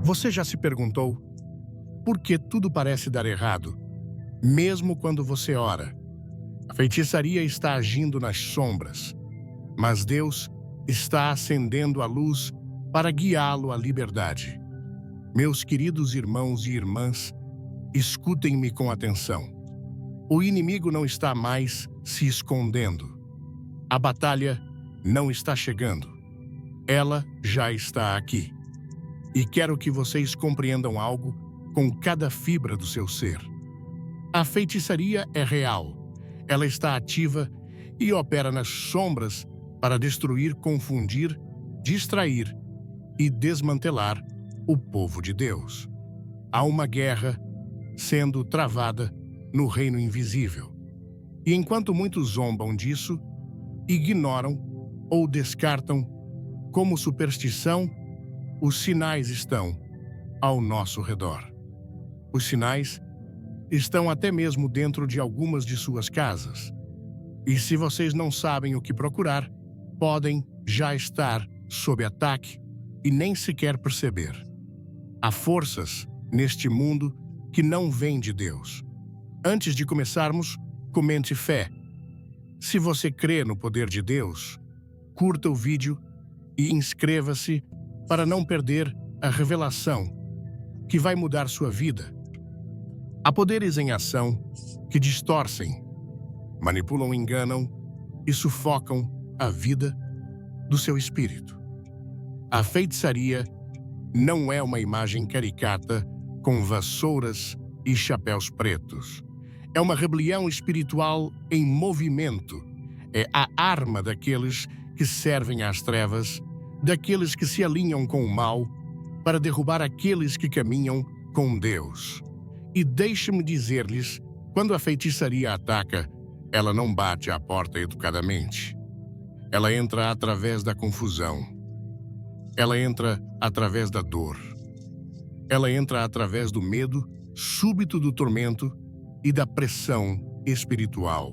Você já se perguntou por que tudo parece dar errado, mesmo quando você ora? A feitiçaria está agindo nas sombras, mas Deus está acendendo a luz para guiá-lo à liberdade. Meus queridos irmãos e irmãs, escutem-me com atenção. O inimigo não está mais se escondendo. A batalha não está chegando. Ela já está aqui. E quero que vocês compreendam algo com cada fibra do seu ser. A feitiçaria é real. Ela está ativa e opera nas sombras para destruir, confundir, distrair e desmantelar o povo de Deus. Há uma guerra sendo travada no reino invisível. E enquanto muitos zombam disso, ignoram ou descartam como superstição, os sinais estão ao nosso redor. Os sinais estão até mesmo dentro de algumas de suas casas. E se vocês não sabem o que procurar, podem já estar sob ataque e nem sequer perceber. Há forças neste mundo que não vêm de Deus. Antes de começarmos, comente fé. Se você crê no poder de Deus, curta o vídeo e inscreva-se para não perder a revelação que vai mudar sua vida. Há poderes em ação que distorcem, manipulam, enganam e sufocam a vida do seu espírito. A feitiçaria não é uma imagem caricata com vassouras e chapéus pretos. É uma rebelião espiritual em movimento. É a arma daqueles que servem às trevas, daqueles que se alinham com o mal, para derrubar aqueles que caminham com Deus. E deixe-me dizer-lhes, quando a feitiçaria ataca, ela não bate à porta educadamente. Ela entra através da confusão. Ela entra através da dor. Ela entra através do medo súbito do tormento e da pressão espiritual.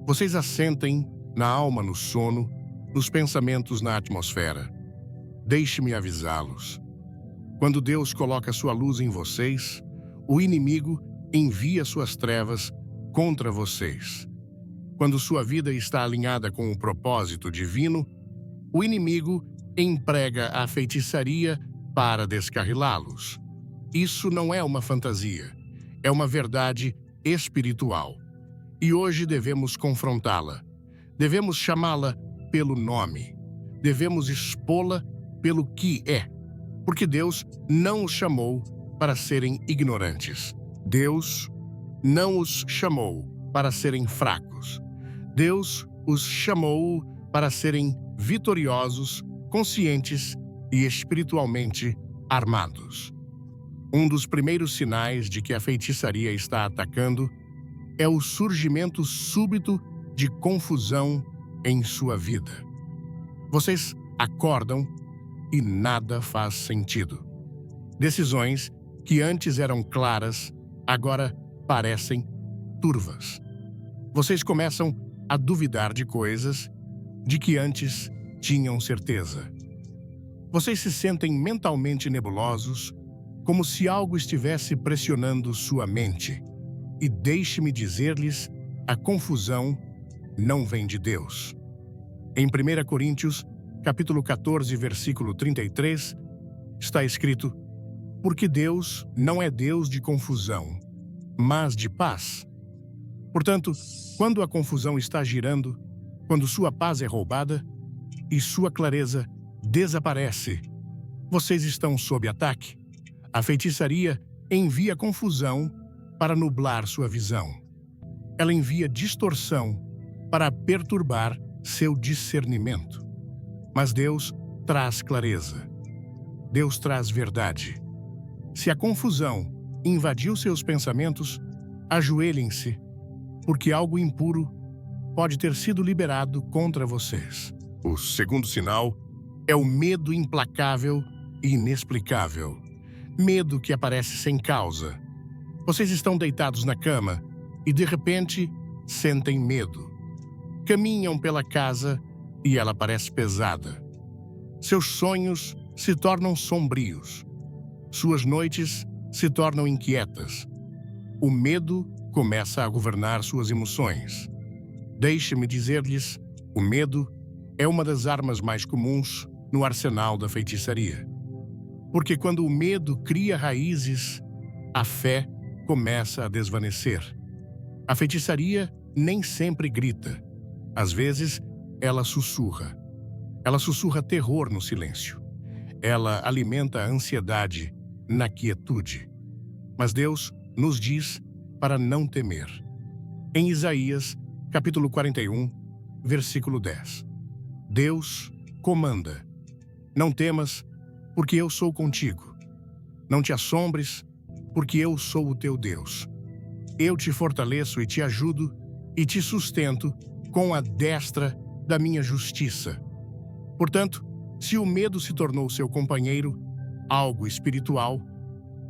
Vocês a sentem na alma, no sono, nos pensamentos, na atmosfera. Deixe-me avisá-los. Quando Deus coloca sua luz em vocês, o inimigo envia suas trevas contra vocês. Quando sua vida está alinhada com o propósito divino, o inimigo emprega a feitiçaria para descarrilá-los. Isso não é uma fantasia, é uma verdade espiritual. E hoje devemos confrontá-la. Devemos chamá-la pelo nome. Devemos expô-la pelo que é. Porque Deus não os chamou para serem ignorantes. Deus não os chamou para serem fracos. Deus os chamou para serem vitoriosos, conscientes e espiritualmente armados. Um dos primeiros sinais de que a feitiçaria está atacando é o surgimento súbito de confusão em sua vida. Vocês acordam e nada faz sentido. Decisões que antes eram claras, agora parecem turvas. Vocês começam a duvidar de coisas de que antes tinham certeza. Vocês se sentem mentalmente nebulosos, como se algo estivesse pressionando sua mente. E deixe-me dizer-lhes, a confusão não vem de Deus. Em 1 Coríntios, capítulo 14, versículo 33, está escrito: porque Deus não é Deus de confusão, mas de paz. Portanto, quando a confusão está girando, quando sua paz é roubada e sua clareza desaparece, vocês estão sob ataque. A feitiçaria envia confusão para nublar sua visão. Ela envia distorção para perturbar seu discernimento. Mas Deus traz clareza. Deus traz verdade. Se a confusão invadiu seus pensamentos, ajoelhem-se, porque algo impuro pode ter sido liberado contra vocês. O segundo sinal é o medo implacável e inexplicável. Medo que aparece sem causa. Vocês estão deitados na cama e, de repente, sentem medo. Caminham pela casa e ela parece pesada. Seus sonhos se tornam sombrios. Suas noites se tornam inquietas. O medo começa a governar suas emoções. Deixe-me dizer-lhes, o medo é uma das armas mais comuns no arsenal da feitiçaria. Porque quando o medo cria raízes, a fé começa a desvanecer. A feitiçaria nem sempre grita. Às vezes, ela sussurra. Ela sussurra terror no silêncio. Ela alimenta a ansiedade na quietude. Mas Deus nos diz para não temer. Em Isaías, capítulo 41, versículo 10. Deus comanda. Não temas, porque eu sou contigo. Não te assombres, porque eu sou o teu Deus. Eu te fortaleço e te ajudo e te sustento com a destra da minha justiça. Portanto, se o medo se tornou seu companheiro, algo espiritual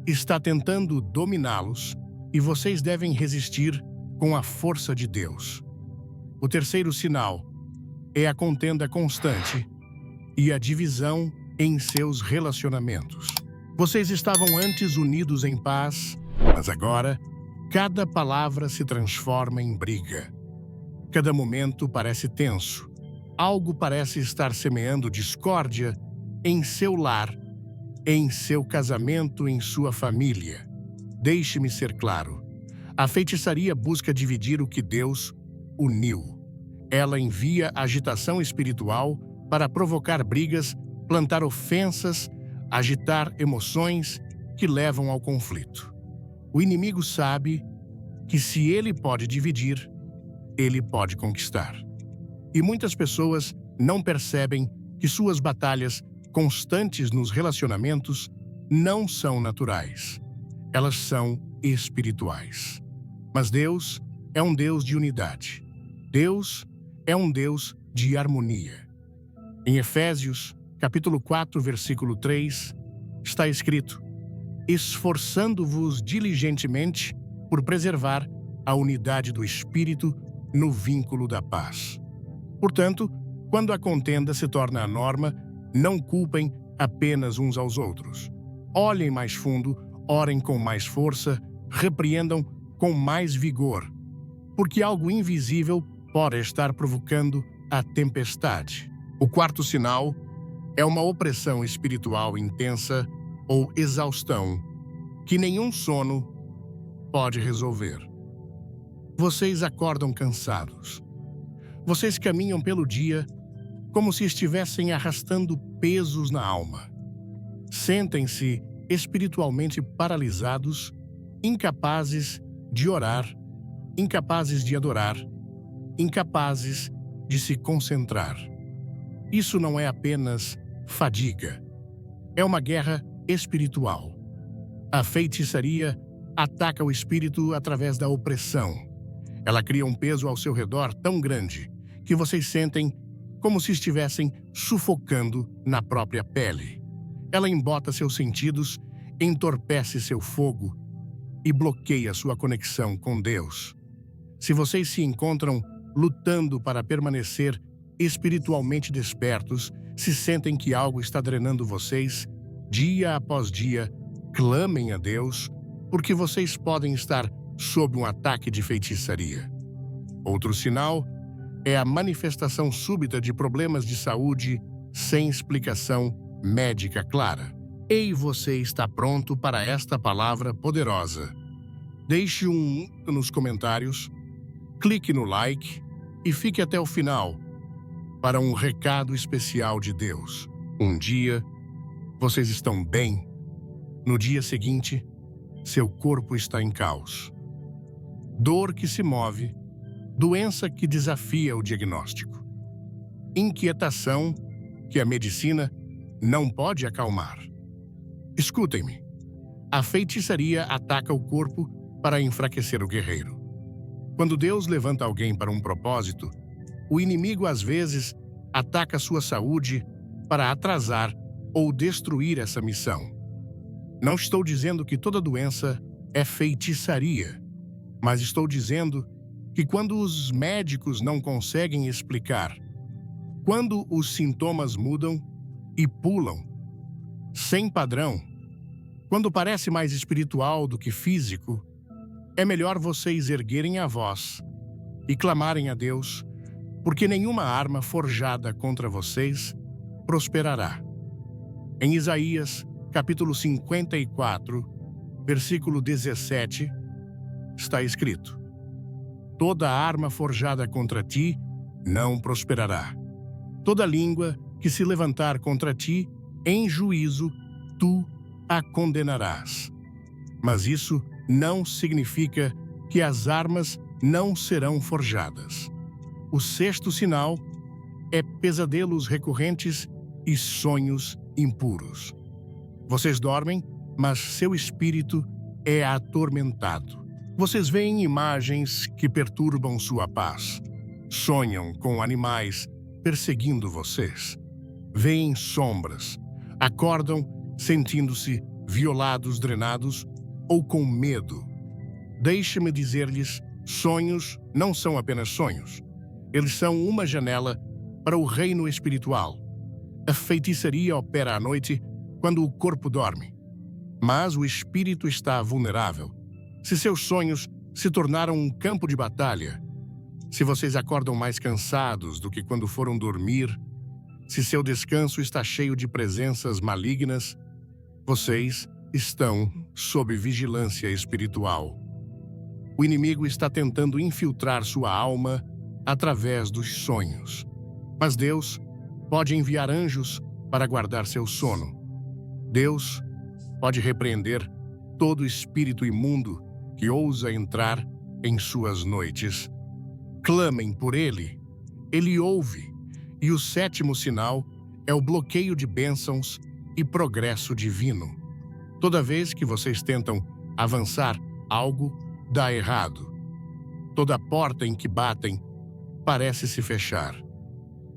está tentando dominá-los e vocês devem resistir com a força de Deus. O terceiro sinal é a contenda constante e a divisão em seus relacionamentos. Vocês estavam antes unidos em paz, mas agora cada palavra se transforma em briga. Cada momento parece tenso. Algo parece estar semeando discórdia em seu lar, em seu casamento, em sua família. Deixe-me ser claro. A feitiçaria busca dividir o que Deus uniu. Ela envia agitação espiritual para provocar brigas, plantar ofensas, agitar emoções que levam ao conflito. O inimigo sabe que se ele pode dividir, ele pode conquistar. E muitas pessoas não percebem que suas batalhas constantes nos relacionamentos não são naturais. Elas são espirituais. Mas Deus é um Deus de unidade. Deus é um Deus de harmonia. Em Efésios, capítulo 4, versículo 3, está escrito: esforçando-vos diligentemente por preservar a unidade do Espírito no vínculo da paz. Portanto, quando a contenda se torna a norma, não culpem apenas uns aos outros. Olhem mais fundo, orem com mais força, repreendam com mais vigor, porque algo invisível pode estar provocando a tempestade. O quarto sinal é uma opressão espiritual intensa ou exaustão que nenhum sono pode resolver. Vocês acordam cansados. Vocês caminham pelo dia como se estivessem arrastando pesos na alma. Sentem-se espiritualmente paralisados, incapazes de orar, incapazes de adorar, incapazes de se concentrar. Isso não é apenas fadiga. É uma guerra espiritual. A feitiçaria ataca o espírito através da opressão. Ela cria um peso ao seu redor tão grande que vocês sentem como se estivessem sufocando na própria pele. Ela embota seus sentidos, entorpece seu fogo e bloqueia sua conexão com Deus. Se vocês se encontram lutando para permanecer espiritualmente despertos, se sentem que algo está drenando vocês, dia após dia, clamem a Deus, porque vocês podem estar sob um ataque de feitiçaria. Outro sinal é a manifestação súbita de problemas de saúde sem explicação médica clara. Ei, você está pronto para esta palavra poderosa? Deixe um nos comentários, clique no like e fique até o final para um recado especial de Deus. Um dia, vocês estão bem. No dia seguinte, seu corpo está em caos. Dor que se move, doença que desafia o diagnóstico. Inquietação que a medicina não pode acalmar. Escutem-me. A feitiçaria ataca o corpo para enfraquecer o guerreiro. Quando Deus levanta alguém para um propósito, o inimigo às vezes ataca sua saúde para atrasar ou destruir essa missão. Não estou dizendo que toda doença é feitiçaria, mas estou dizendo que quando os médicos não conseguem explicar, quando os sintomas mudam e pulam, sem padrão, Quando parece mais espiritual do que físico, é melhor vocês erguerem a voz e clamarem a Deus, porque nenhuma arma forjada contra vocês prosperará. Em Isaías, capítulo 54, versículo 17, está escrito: Toda arma forjada contra ti não prosperará. Toda língua que se levantar contra ti, em juízo, tu a condenarás. Mas isso não significa que as armas não serão forjadas. O sexto sinal é pesadelos recorrentes e sonhos impuros. Vocês dormem, mas seu espírito é atormentado. Vocês veem imagens que perturbam sua paz. Sonham com animais perseguindo vocês. Veem sombras. Acordam sentindo-se violados, drenados ou com medo. Deixe-me dizer-lhes, sonhos não são apenas sonhos. Eles são uma janela para o reino espiritual. A feitiçaria opera à noite quando o corpo dorme, mas o espírito está vulnerável. Se seus sonhos se tornaram um campo de batalha, se vocês acordam mais cansados do que quando foram dormir, se seu descanso está cheio de presenças malignas, vocês estão sob vigilância espiritual. O inimigo está tentando infiltrar sua alma através dos sonhos. Mas Deus pode enviar anjos para guardar seu sono. Deus pode repreender todo espírito imundo que ousa entrar em suas noites. Clamem por ele. Ele ouve. E o sétimo sinal é o bloqueio de bênçãos e progresso divino. Toda vez que vocês tentam avançar, algo dá errado. Toda porta em que batem parece se fechar.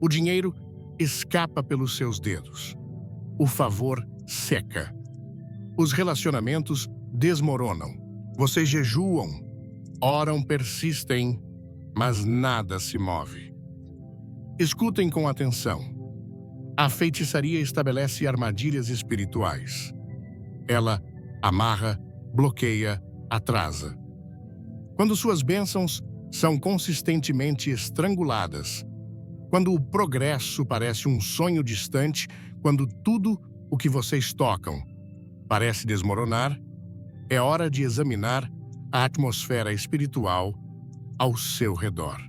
O dinheiro escapa pelos seus dedos. O favor seca. Os relacionamentos desmoronam. Vocês jejuam, oram, persistem, mas nada se move. Escutem com atenção. A feitiçaria estabelece armadilhas espirituais. Ela amarra, bloqueia, atrasa. Quando suas bênçãos são consistentemente estranguladas, quando o progresso parece um sonho distante, quando tudo o que vocês tocam parece desmoronar, é hora de examinar a atmosfera espiritual ao seu redor.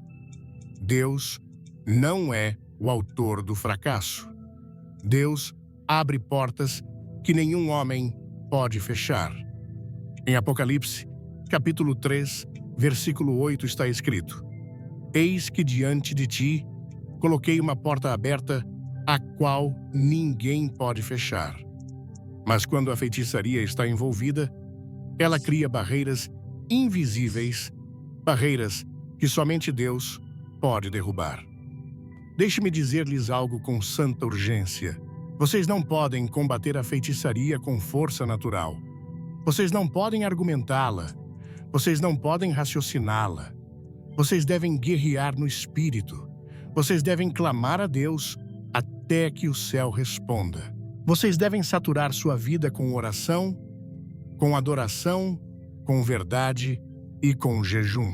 Deus não é o autor do fracasso. Deus abre portas que nenhum homem pode fechar. Em Apocalipse, capítulo 3, versículo 8 está escrito: Eis que diante de ti coloquei uma porta aberta, a qual ninguém pode fechar. Mas quando a feitiçaria está envolvida, ela cria barreiras invisíveis, barreiras que somente Deus pode derrubar. Deixe-me dizer-lhes algo com santa urgência. Vocês não podem combater a feitiçaria com força natural. Vocês não podem argumentá-la. Vocês não podem raciociná-la. Vocês devem guerrear no espírito. Vocês devem clamar a Deus até que o céu responda. Vocês devem saturar sua vida com oração, com adoração, com verdade e com jejum.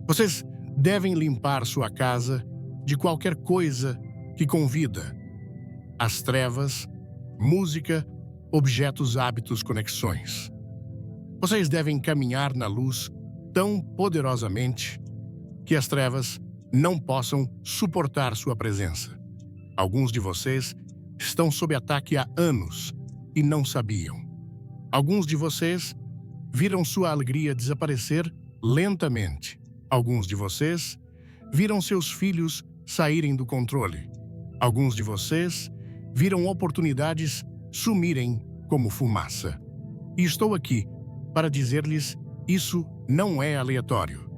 Vocês devem limpar sua casa de qualquer coisa que convida. As trevas, música, objetos, hábitos, conexões. Vocês devem caminhar na luz tão poderosamente que as trevas não possam suportar sua presença. Alguns de vocês estão sob ataque há anos e não sabiam. Alguns de vocês viram sua alegria desaparecer lentamente. Alguns de vocês viram seus filhos saírem do controle. Alguns de vocês viram oportunidades sumirem como fumaça. E estou aqui para dizer-lhes, isso não é aleatório.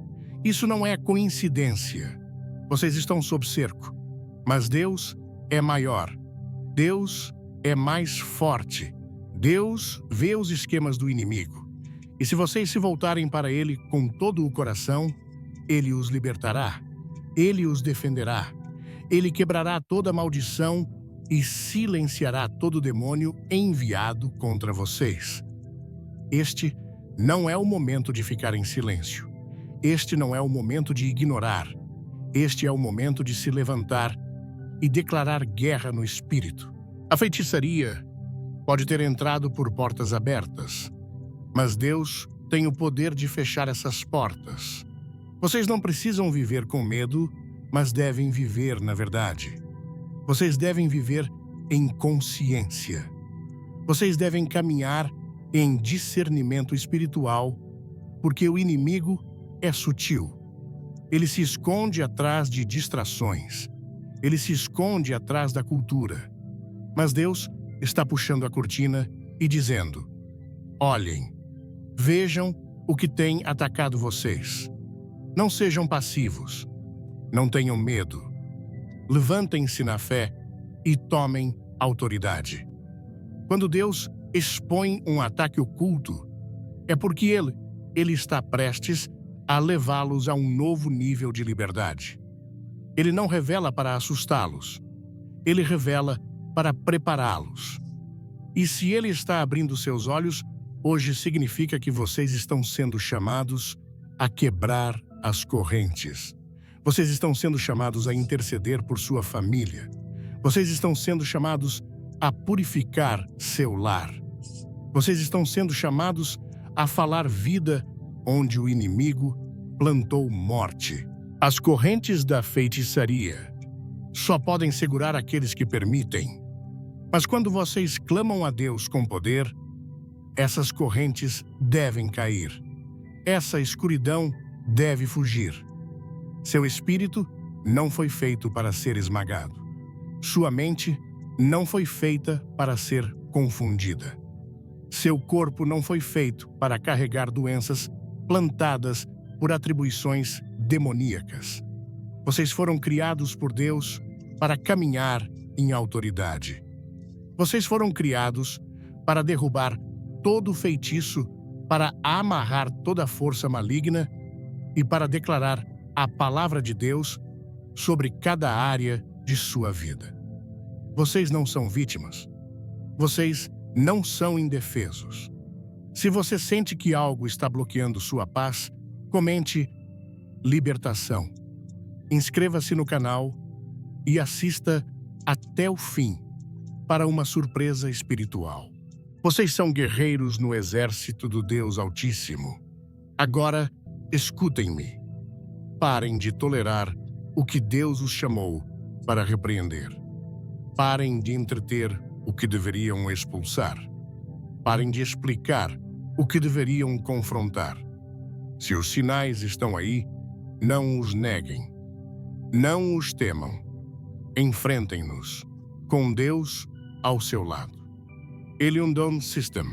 Isso não é coincidência. Vocês estão sob cerco, mas Deus é maior. Deus é mais forte. Deus vê os esquemas do inimigo. E se vocês se voltarem para Ele com todo o coração, Ele os libertará. Ele os defenderá. Ele quebrará toda maldição, e silenciará todo demônio enviado contra vocês. Este não é o momento de ficar em silêncio. Este não é o momento de ignorar. Este é o momento de se levantar e declarar guerra no espírito. A feitiçaria pode ter entrado por portas abertas, mas Deus tem o poder de fechar essas portas. Vocês não precisam viver com medo, mas devem viver na verdade. Vocês devem viver em consciência. Vocês devem caminhar em discernimento espiritual, porque o inimigo é sutil. Ele se esconde atrás de distrações. Ele se esconde atrás da cultura. Mas Deus está puxando a cortina e dizendo: olhem, vejam o que tem atacado vocês. Não sejam passivos. Não tenham medo. Levantem-se na fé e tomem autoridade. Quando Deus expõe um ataque oculto, é porque Ele está prestes a levá-los a um novo nível de liberdade. Ele não revela para assustá-los. Ele revela para prepará-los. E se Ele está abrindo seus olhos, hoje significa que vocês estão sendo chamados a quebrar as correntes. Vocês estão sendo chamados a interceder por sua família. Vocês estão sendo chamados a purificar seu lar. Vocês estão sendo chamados a falar vida onde o inimigo plantou morte. As correntes da feitiçaria só podem segurar aqueles que permitem. Mas quando vocês clamam a Deus com poder, essas correntes devem cair. Essa escuridão deve fugir. Seu espírito não foi feito para ser esmagado. Sua mente não foi feita para ser confundida. Seu corpo não foi feito para carregar doenças plantadas por atribuições demoníacas. Vocês foram criados por Deus para caminhar em autoridade. Vocês foram criados para derrubar todo feitiço, para amarrar toda força maligna e para declarar a palavra de Deus sobre cada área de sua vida. Vocês não são vítimas. Vocês não são indefesos. Se você sente que algo está bloqueando sua paz, comente libertação. Inscreva-se no canal e assista até o fim para uma surpresa espiritual. Vocês são guerreiros no exército do Deus Altíssimo. Agora, escutem-me. Parem de tolerar o que Deus os chamou para repreender. Parem de entreter o que deveriam expulsar. Parem de explicar o que deveriam confrontar. Se os sinais estão aí, não os neguem. Não os temam. Enfrentem-nos, com Deus ao seu lado. Eliundon System.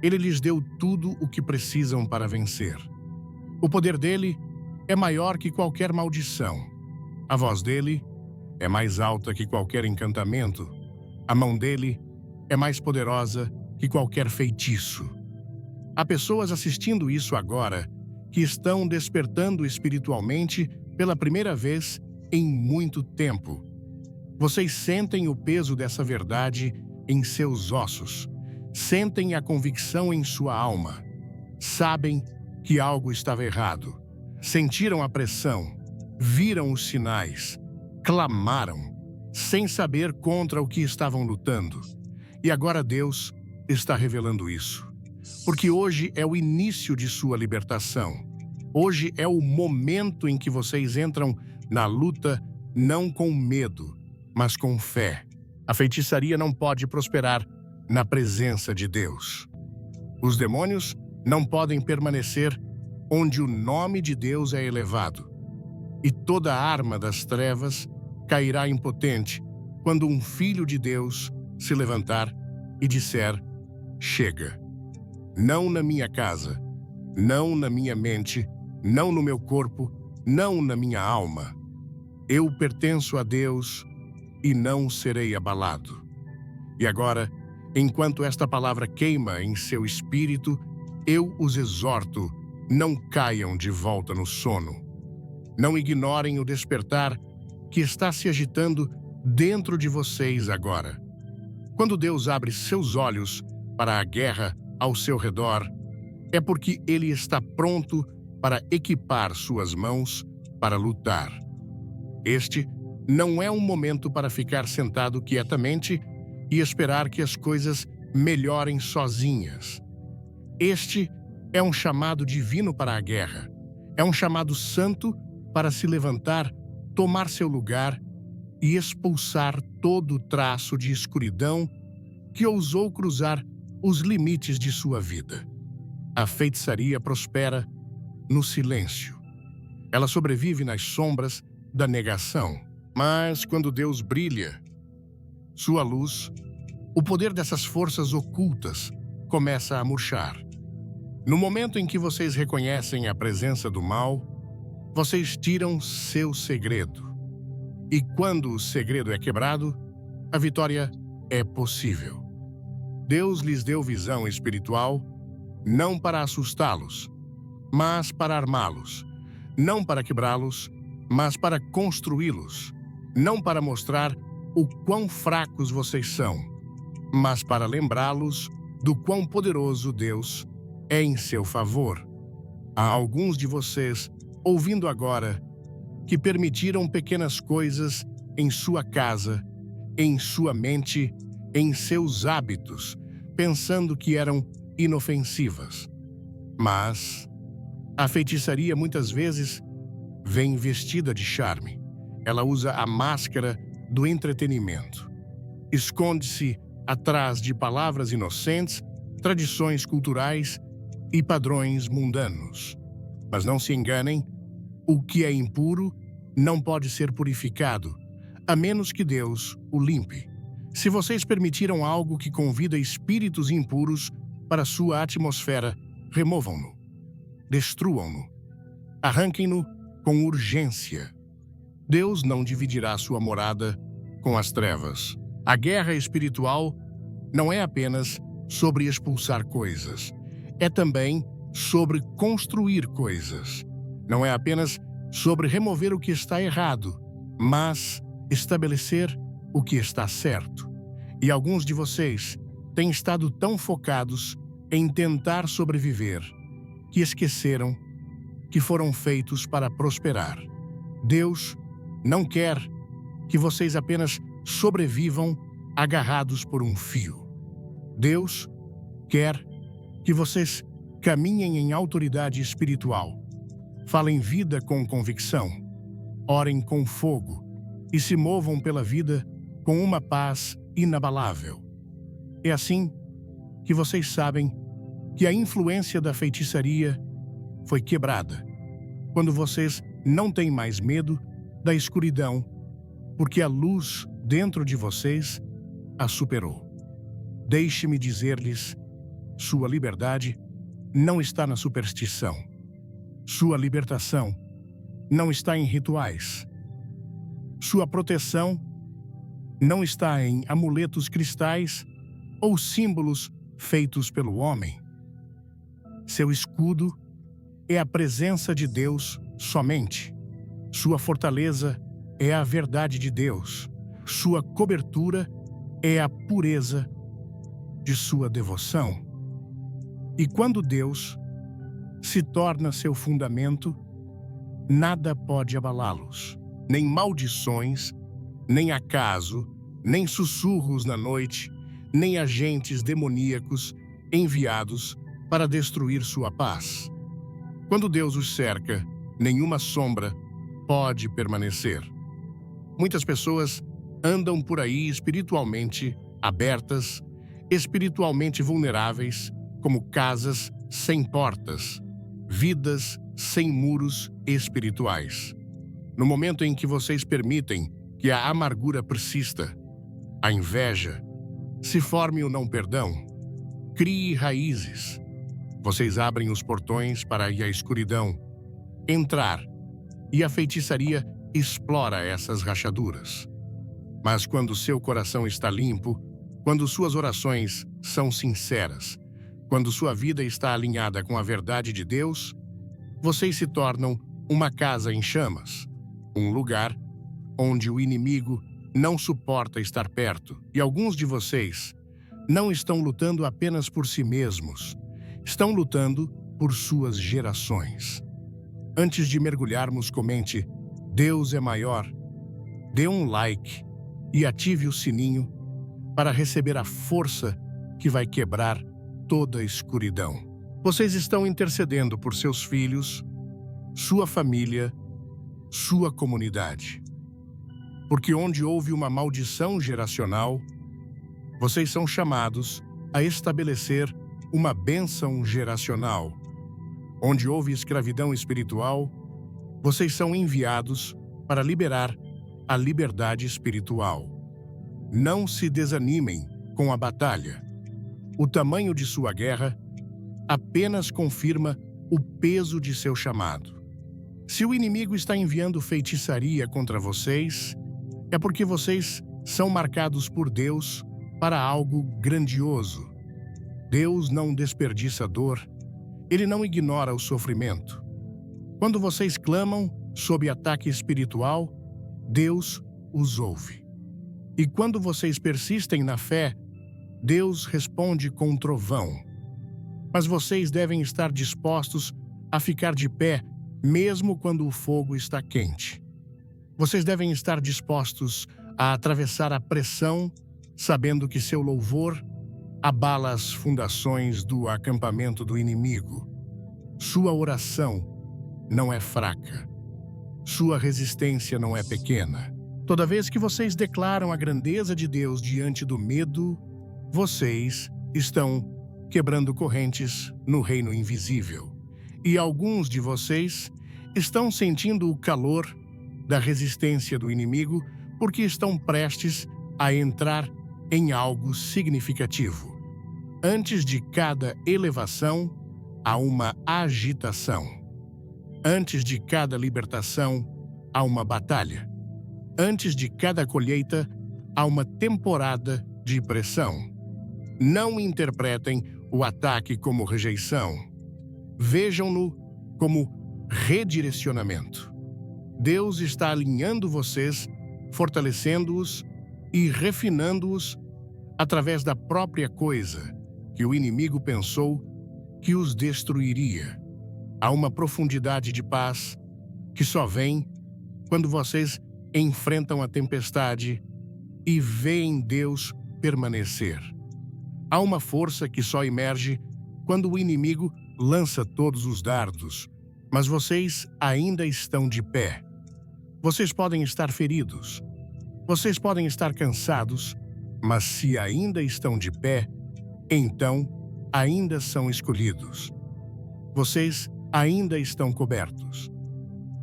Ele lhes deu tudo o que precisam para vencer. O poder dele é maior que qualquer maldição. A voz dele é mais alta que qualquer encantamento. A mão dele é mais poderosa que qualquer feitiço. Há pessoas assistindo isso agora que estão despertando espiritualmente pela primeira vez em muito tempo. Vocês sentem o peso dessa verdade em seus ossos. Sentem a convicção em sua alma. Sabem que algo estava errado. Sentiram a pressão, viram os sinais, clamaram, sem saber contra o que estavam lutando. E agora Deus está revelando isso. Porque hoje é o início de sua libertação. Hoje é o momento em que vocês entram na luta não com medo, mas com fé. A feitiçaria não pode prosperar na presença de Deus. Os demônios não podem permanecer onde o nome de Deus é elevado. E toda a arma das trevas cairá impotente quando um filho de Deus se levantar e disser: chega. Não na minha casa, não na minha mente, não no meu corpo, não na minha alma. Eu pertenço a Deus e não serei abalado. E agora, enquanto esta palavra queima em seu espírito, eu os exorto: não caiam de volta no sono. Não ignorem o despertar que está se agitando dentro de vocês agora. Quando Deus abre seus olhos para a guerra ao seu redor, é porque Ele está pronto para equipar suas mãos para lutar. Este não é um momento para ficar sentado quietamente e esperar que as coisas melhorem sozinhas. Este é um chamado divino para a guerra. É um chamado santo para se levantar, tomar seu lugar e expulsar todo traço de escuridão que ousou cruzar os limites de sua vida. A feitiçaria prospera no silêncio. Ela sobrevive nas sombras da negação. Mas quando Deus brilha, sua luz, o poder dessas forças ocultas começa a murchar. No momento em que vocês reconhecem a presença do mal, vocês tiram seu segredo. E quando o segredo é quebrado, a vitória é possível. Deus lhes deu visão espiritual, não para assustá-los, mas para armá-los, não para quebrá-los, mas para construí-los, não para mostrar o quão fracos vocês são, mas para lembrá-los do quão poderoso Deus é em seu favor. Há alguns de vocês, ouvindo agora, que permitiram pequenas coisas em sua casa, em sua mente, em seus hábitos, pensando que eram inofensivas. Mas a feitiçaria muitas vezes vem vestida de charme. Ela usa a máscara do entretenimento. Esconde-se atrás de palavras inocentes, tradições culturais e padrões mundanos. Mas não se enganem, o que é impuro não pode ser purificado, a menos que Deus o limpe. Se vocês permitiram algo que convida espíritos impuros para sua atmosfera, removam-no, destruam-no, arranquem-no com urgência. Deus não dividirá sua morada com as trevas. A guerra espiritual não é apenas sobre expulsar coisas, é também sobre construir coisas. Não é apenas sobre remover o que está errado, mas estabelecer o que está certo. E alguns de vocês têm estado tão focados em tentar sobreviver que esqueceram que foram feitos para prosperar. Deus não quer que vocês apenas sobrevivam agarrados por um fio. Deus quer que vocês caminhem em autoridade espiritual, falem vida com convicção, orem com fogo e se movam pela vida com uma paz inabalável. É assim que vocês sabem que a influência da feitiçaria foi quebrada, quando vocês não têm mais medo da escuridão, porque a luz dentro de vocês a superou. Deixe-me dizer-lhes, sua liberdade não está na superstição. Sua libertação não está em rituais. Sua proteção não está em amuletos cristais ou símbolos feitos pelo homem. Seu escudo é a presença de Deus somente. Sua fortaleza é a verdade de Deus. Sua cobertura é a pureza de sua devoção. E quando Deus se torna seu fundamento, nada pode abalá-los. Nem maldições, nem acaso, nem sussurros na noite, nem agentes demoníacos enviados para destruir sua paz. Quando Deus os cerca, nenhuma sombra pode permanecer. Muitas pessoas andam por aí espiritualmente abertas, espiritualmente vulneráveis, como casas sem portas, vidas sem muros espirituais. No momento em que vocês permitem que a amargura persista, a inveja, se forme o não perdão, crie raízes, vocês abrem os portões para a escuridão entrar e a feitiçaria explora essas rachaduras. Mas quando seu coração está limpo, quando suas orações são sinceras, quando sua vida está alinhada com a verdade de Deus, vocês se tornam uma casa em chamas, um lugar onde o inimigo não suporta estar perto, e alguns de vocês não estão lutando apenas por si mesmos, estão lutando por suas gerações. Antes de mergulharmos, comente: Deus é maior. Dê um like e ative o sininho para receber a força que vai quebrar toda a escuridão. Vocês estão intercedendo por seus filhos, sua família, sua comunidade. Porque onde houve uma maldição geracional, vocês são chamados a estabelecer uma bênção geracional. Onde houve escravidão espiritual, vocês são enviados para liberar a liberdade espiritual. Não se desanimem com a batalha. O tamanho de sua guerra apenas confirma o peso de seu chamado. Se o inimigo está enviando feitiçaria contra vocês, é porque vocês são marcados por Deus para algo grandioso. Deus não desperdiça dor, Ele não ignora o sofrimento. Quando vocês clamam sob ataque espiritual, Deus os ouve. E quando vocês persistem na fé, Deus responde com trovão. Mas vocês devem estar dispostos a ficar de pé, mesmo quando o fogo está quente. Vocês devem estar dispostos a atravessar a pressão, sabendo que seu louvor abala as fundações do acampamento do inimigo. Sua oração não é fraca. Sua resistência não é pequena. Toda vez que vocês declaram a grandeza de Deus diante do medo, vocês estão quebrando correntes no reino invisível. E alguns de vocês estão sentindo o calor da resistência do inimigo porque estão prestes a entrar em algo significativo. Antes de cada elevação, há uma agitação. Antes de cada libertação, há uma batalha. Antes de cada colheita, há uma temporada de pressão. Não interpretem o ataque como rejeição. Vejam-no como redirecionamento. Deus está alinhando vocês, fortalecendo-os e refinando-os através da própria coisa que o inimigo pensou que os destruiria. Há uma profundidade de paz que só vem quando vocês enfrentam a tempestade e veem Deus permanecer. Há uma força que só emerge quando o inimigo lança todos os dardos, mas vocês ainda estão de pé. Vocês podem estar feridos, vocês podem estar cansados, mas se ainda estão de pé, então ainda são escolhidos. Vocês ainda estão cobertos.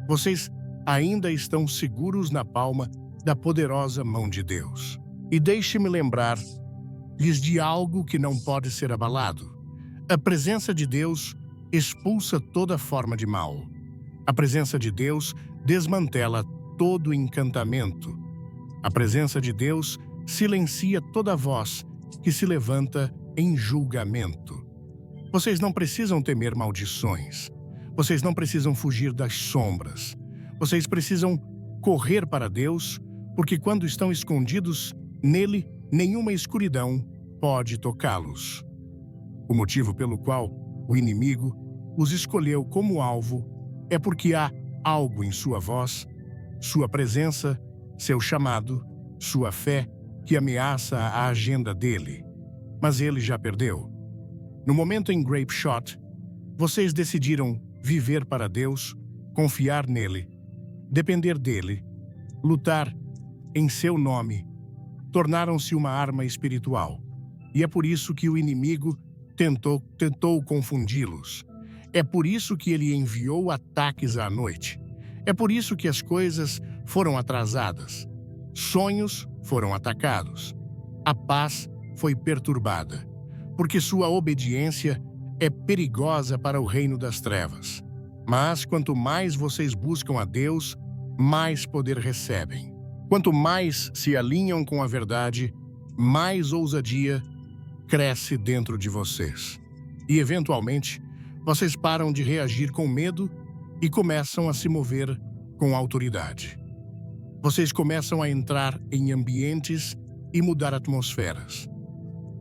Vocês ainda estão seguros na palma da poderosa mão de Deus. E deixe-me lembrar-lhes de algo que não pode ser abalado. A presença de Deus expulsa toda forma de mal. A presença de Deus desmantela todo encantamento. A presença de Deus silencia toda voz que se levanta em julgamento. Vocês não precisam temer maldições. Vocês não precisam fugir das sombras. Vocês precisam correr para Deus, porque quando estão escondidos nele, nenhuma escuridão pode tocá-los. O motivo pelo qual o inimigo os escolheu como alvo é porque há algo em sua voz, sua presença, seu chamado, sua fé, que ameaça a agenda dele. Mas ele já perdeu. No momento em Grape Shot, vocês decidiram viver para Deus, confiar nele, depender dele, lutar em seu nome. Tornaram-se uma arma espiritual. E é por isso que o inimigo tentou confundi-los. É por isso que ele enviou ataques à noite. É por isso que as coisas foram atrasadas. Sonhos foram atacados. A paz foi perturbada. Porque sua obediência é perigosa para o reino das trevas. Mas quanto mais vocês buscam a Deus, mais poder recebem. Quanto mais se alinham com a verdade, mais ousadia cresce dentro de vocês. E, eventualmente, vocês param de reagir com medo e começam a se mover com autoridade. Vocês começam a entrar em ambientes e mudar atmosferas.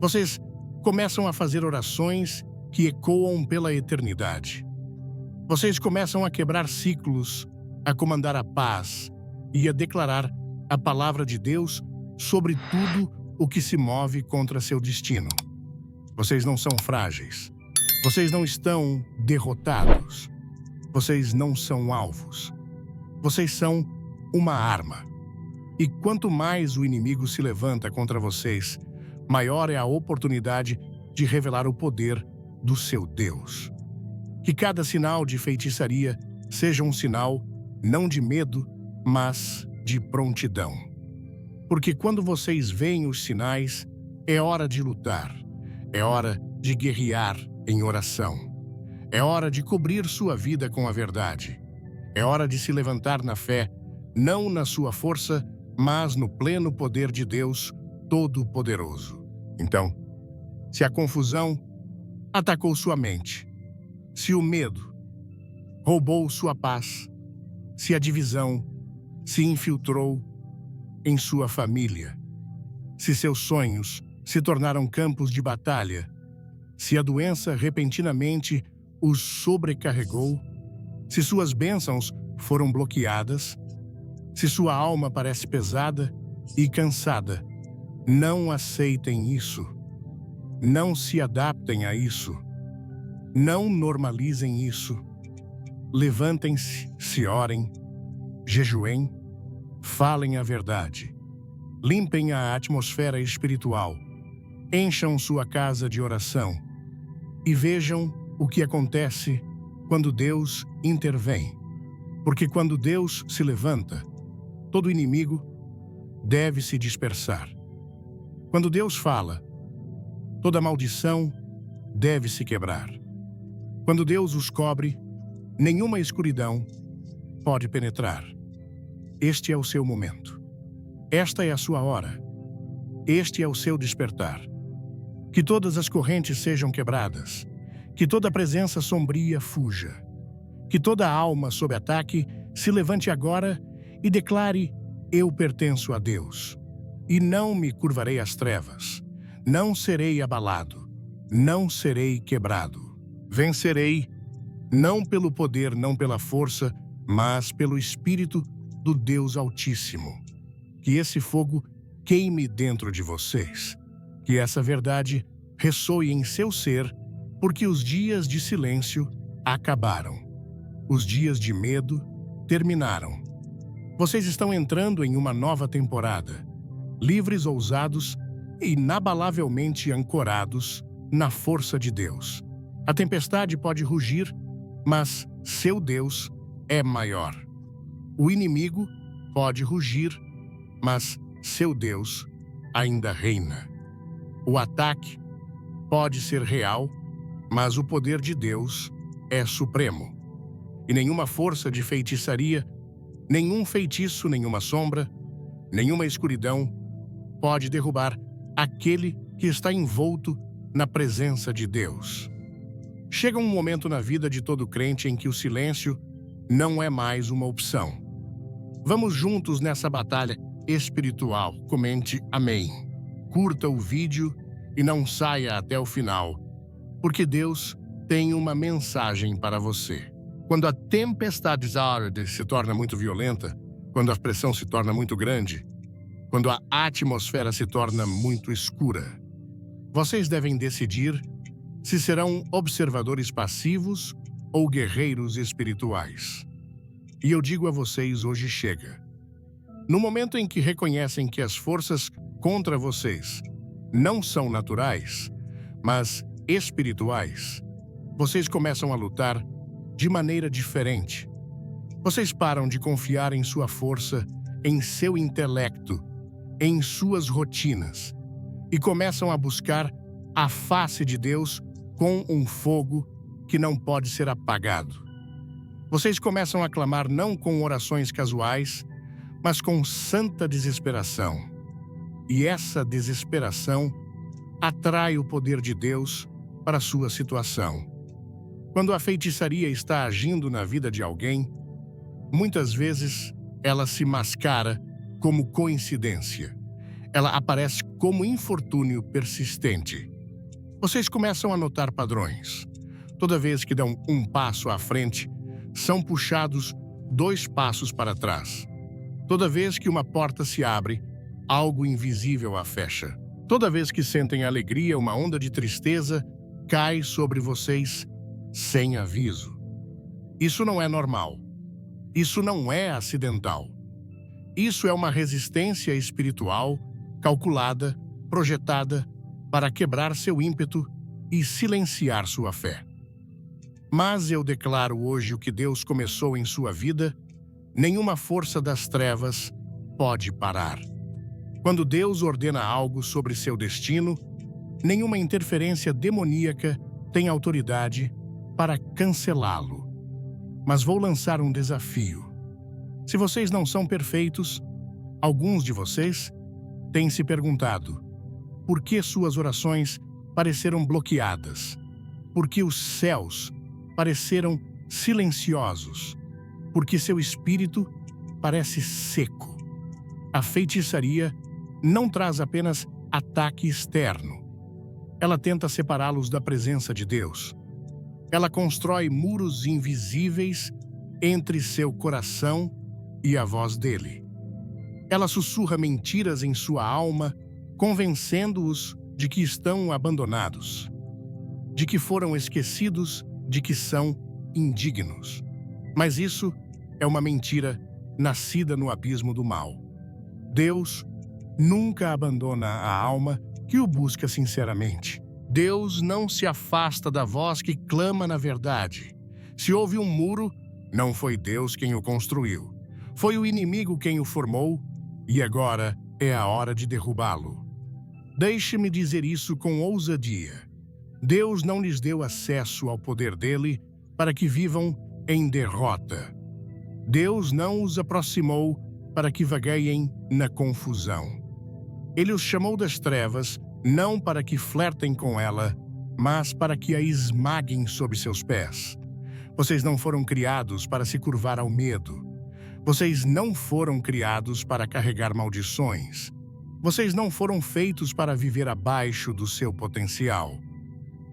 Vocês começam a fazer orações que ecoam pela eternidade. Vocês começam a quebrar ciclos, a comandar a paz e a declarar a palavra de Deus sobre tudo o que se move contra seu destino. Vocês não são frágeis. Vocês não estão derrotados. Vocês não são alvos. Vocês são uma arma. E quanto mais o inimigo se levanta contra vocês, maior é a oportunidade de revelar o poder do seu Deus. Que cada sinal de feitiçaria seja um sinal não de medo, mas de prontidão. Porque quando vocês veem os sinais, é hora de lutar, é hora de guerrear em oração, é hora de cobrir sua vida com a verdade, é hora de se levantar na fé, não na sua força, mas no pleno poder de Deus Todo-Poderoso. Então, se a confusão atacou sua mente, se o medo roubou sua paz, se a divisão se infiltrou em sua família, se seus sonhos se tornaram campos de batalha, se a doença repentinamente os sobrecarregou, se suas bênçãos foram bloqueadas, se sua alma parece pesada e cansada, não aceitem isso. Não se adaptem a isso. Não normalizem isso. Levantem-se, se orem, jejuem, falem a verdade. Limpem a atmosfera espiritual. Encham sua casa de oração. E vejam o que acontece quando Deus intervém. Porque quando Deus se levanta, todo inimigo deve se dispersar. Quando Deus fala, toda maldição deve se quebrar. Quando Deus os cobre, nenhuma escuridão pode penetrar. Este é o seu momento. Esta é a sua hora. Este é o seu despertar. Que todas as correntes sejam quebradas. Que toda presença sombria fuja. Que toda alma sob ataque se levante agora e declare: eu pertenço a Deus. E não me curvarei às trevas. Não serei abalado. Não serei quebrado. Vencerei, não pelo poder, não pela força, mas pelo Espírito do Deus Altíssimo. Que esse fogo queime dentro de vocês. Que essa verdade ressoe em seu ser, porque os dias de silêncio acabaram. Os dias de medo terminaram. Vocês estão entrando em uma nova temporada, livres, ousados e inabalavelmente ancorados na força de Deus. A tempestade pode rugir, mas seu Deus é maior. O inimigo pode rugir, mas seu Deus ainda reina. O ataque pode ser real, mas o poder de Deus é supremo. E nenhuma força de feitiçaria, nenhum feitiço, nenhuma sombra, nenhuma escuridão pode derrubar aquele que está envolto na presença de Deus. Chega um momento na vida de todo crente em que o silêncio não é mais uma opção. Vamos juntos nessa batalha espiritual. Comente amém. Curta o vídeo e não saia até o final, porque Deus tem uma mensagem para você. Quando a tempestade se torna muito violenta, quando a pressão se torna muito grande, quando a atmosfera se torna muito escura, vocês devem decidir se serão observadores passivos ou guerreiros espirituais. E eu digo a vocês, hoje chega. No momento em que reconhecem que as forças contra vocês não são naturais, mas espirituais, vocês começam a lutar de maneira diferente. Vocês param de confiar em sua força, em seu intelecto, em suas rotinas, e começam a buscar a face de Deus com um fogo que não pode ser apagado. Vocês começam a clamar não com orações casuais, mas com santa desesperação. E essa desesperação atrai o poder de Deus para a sua situação. Quando a feitiçaria está agindo na vida de alguém, muitas vezes ela se mascara como coincidência. Ela aparece como infortúnio persistente. Vocês começam a notar padrões. Toda vez que dão um passo à frente, são puxados 2 passos para trás. Toda vez que uma porta se abre, algo invisível a fecha. Toda vez que sentem alegria, uma onda de tristeza cai sobre vocês sem aviso. Isso não é normal. Isso não é acidental. Isso é uma resistência espiritual calculada, projetada para quebrar seu ímpeto e silenciar sua fé. Mas eu declaro hoje o que Deus começou em sua vida, nenhuma força das trevas pode parar. Quando Deus ordena algo sobre seu destino, nenhuma interferência demoníaca tem autoridade para cancelá-lo. Mas vou lançar um desafio. Se vocês não são perfeitos, alguns de vocês têm se perguntado por que suas orações pareceram bloqueadas, por que os céus pareceram silenciosos, por que seu espírito parece seco. A feitiçaria não traz apenas ataque externo. Ela tenta separá-los da presença de Deus. Ela constrói muros invisíveis entre seu coração e a voz dele. Ela sussurra mentiras em sua alma, convencendo-os de que estão abandonados, de que foram esquecidos, de que são indignos. Mas isso é uma mentira nascida no abismo do mal. Deus nunca abandona a alma que o busca sinceramente. Deus não se afasta da voz que clama na verdade. Se houve um muro, não foi Deus quem o construiu. Foi o inimigo quem o formou, e agora é a hora de derrubá-lo. Deixe-me dizer isso com ousadia. Deus não lhes deu acesso ao poder dele para que vivam em derrota. Deus não os aproximou para que vagueiem na confusão. Ele os chamou das trevas não para que flertem com ela, mas para que a esmaguem sob seus pés. Vocês não foram criados para se curvar ao medo. Vocês não foram criados para carregar maldições. Vocês não foram feitos para viver abaixo do seu potencial.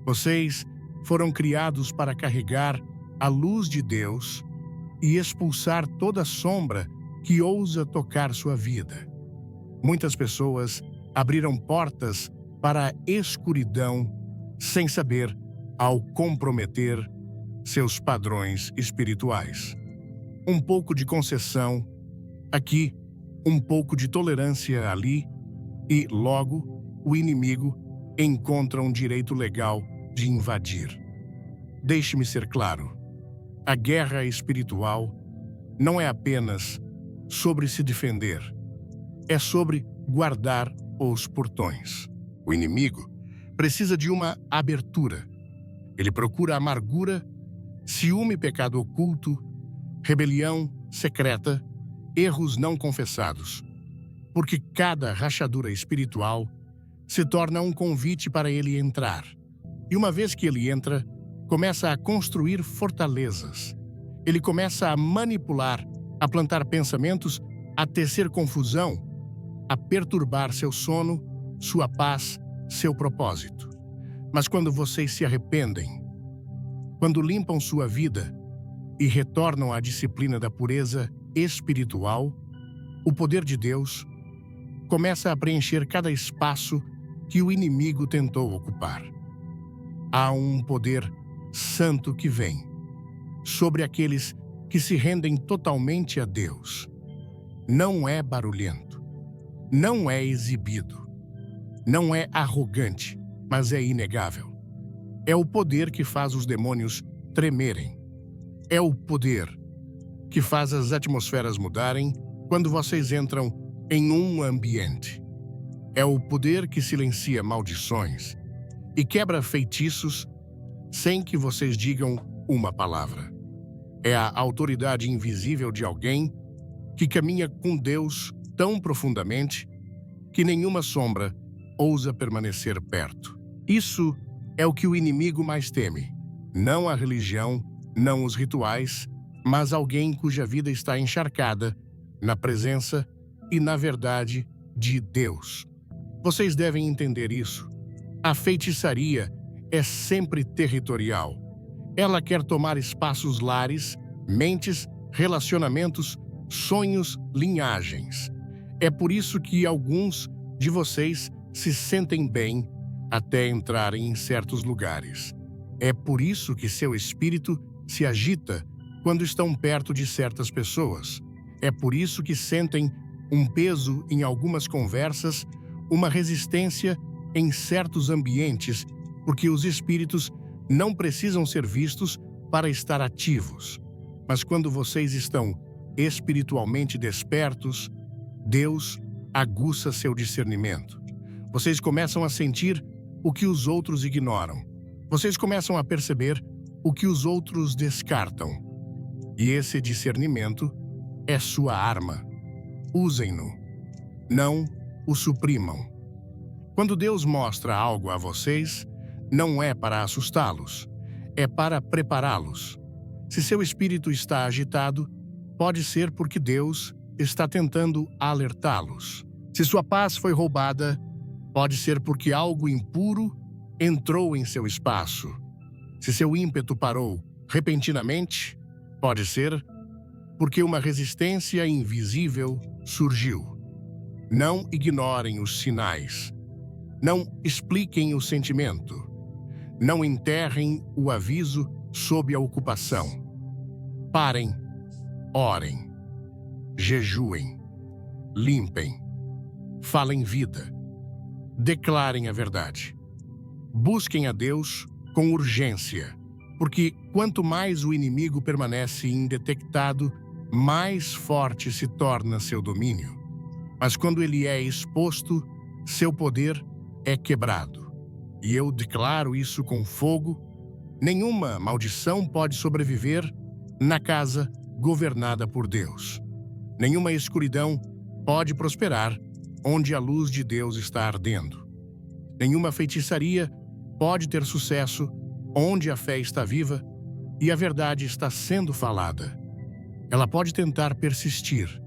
Vocês foram criados para carregar a luz de Deus e expulsar toda sombra que ousa tocar sua vida. Muitas pessoas abriram portas para a escuridão sem saber, ao comprometer seus padrões espirituais. Um pouco de concessão aqui, um pouco de tolerância ali, e logo o inimigo encontra um direito legal de invadir. Deixe-me ser claro. A guerra espiritual não é apenas sobre se defender, é sobre guardar os portões. O inimigo precisa de uma abertura. Ele procura amargura, ciúme, pecado oculto, rebelião secreta, erros não confessados. Porque cada rachadura espiritual se torna um convite para ele entrar. E uma vez que ele entra, começa a construir fortalezas. Ele começa a manipular, a plantar pensamentos, a tecer confusão, a perturbar seu sono, sua paz, seu propósito. Mas quando vocês se arrependem, quando limpam sua vida e retornam à disciplina da pureza espiritual, o poder de Deus começa a preencher cada espaço que o inimigo tentou ocupar. Há um poder santo que vem sobre aqueles que se rendem totalmente a Deus. Não é barulhento, não é exibido, não é arrogante, mas é inegável. É o poder que faz os demônios tremerem. É o poder que faz as atmosferas mudarem quando vocês entram em um ambiente. É o poder que silencia maldições e quebra feitiços sem que vocês digam uma palavra. É a autoridade invisível de alguém que caminha com Deus tão profundamente que nenhuma sombra ousa permanecer perto. Isso é o que o inimigo mais teme. Não a religião, não os rituais, mas alguém cuja vida está encharcada na presença e na verdade de Deus. Vocês devem entender isso. A feitiçaria é sempre territorial. Ela quer tomar espaços lares, mentes, relacionamentos, sonhos, linhagens. É por isso que alguns de vocês se sentem bem até entrarem em certos lugares. É por isso que seu espírito se agita quando estão perto de certas pessoas. É por isso que sentem um peso em algumas conversas, uma resistência em certos ambientes, porque os espíritos não precisam ser vistos para estar ativos. Mas quando vocês estão espiritualmente despertos, Deus aguça seu discernimento. Vocês começam a sentir o que os outros ignoram. Vocês começam a perceber o que os outros descartam. E esse discernimento é sua arma. Usem-no. Não o suprimam. Quando Deus mostra algo a vocês, não é para assustá-los, é para prepará-los. Se seu espírito está agitado, pode ser porque Deus está tentando alertá-los. Se sua paz foi roubada, pode ser porque algo impuro entrou em seu espaço. Se seu ímpeto parou repentinamente, pode ser porque uma resistência invisível surgiu. Não ignorem os sinais. Não expliquem o sentimento. Não enterrem o aviso sob a ocupação. Parem, orem, jejuem, limpem, falem vida, declarem a verdade. Busquem a Deus com urgência, porque quanto mais o inimigo permanece indetectado, mais forte se torna seu domínio. Mas quando ele é exposto, seu poder é quebrado. E eu declaro isso com fogo: nenhuma maldição pode sobreviver na casa governada por Deus. Nenhuma escuridão pode prosperar onde a luz de Deus está ardendo. Nenhuma feitiçaria pode ter sucesso onde a fé está viva e a verdade está sendo falada. Ela pode tentar persistir,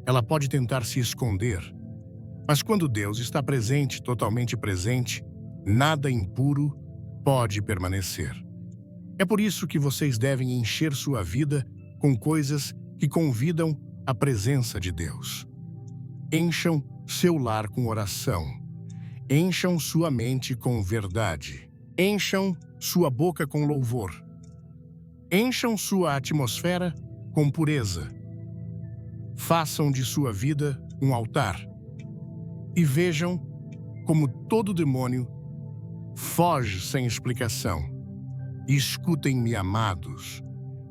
ela pode tentar se esconder, mas quando Deus está presente, totalmente presente, nada impuro pode permanecer. É por isso que vocês devem encher sua vida com coisas que convidam a presença de Deus. Encham seu lar com oração. Encham sua mente com verdade. Encham sua boca com louvor. Encham sua atmosfera com pureza. Façam de sua vida um altar. E vejam como todo demônio foge sem explicação. E escutem-me, amados.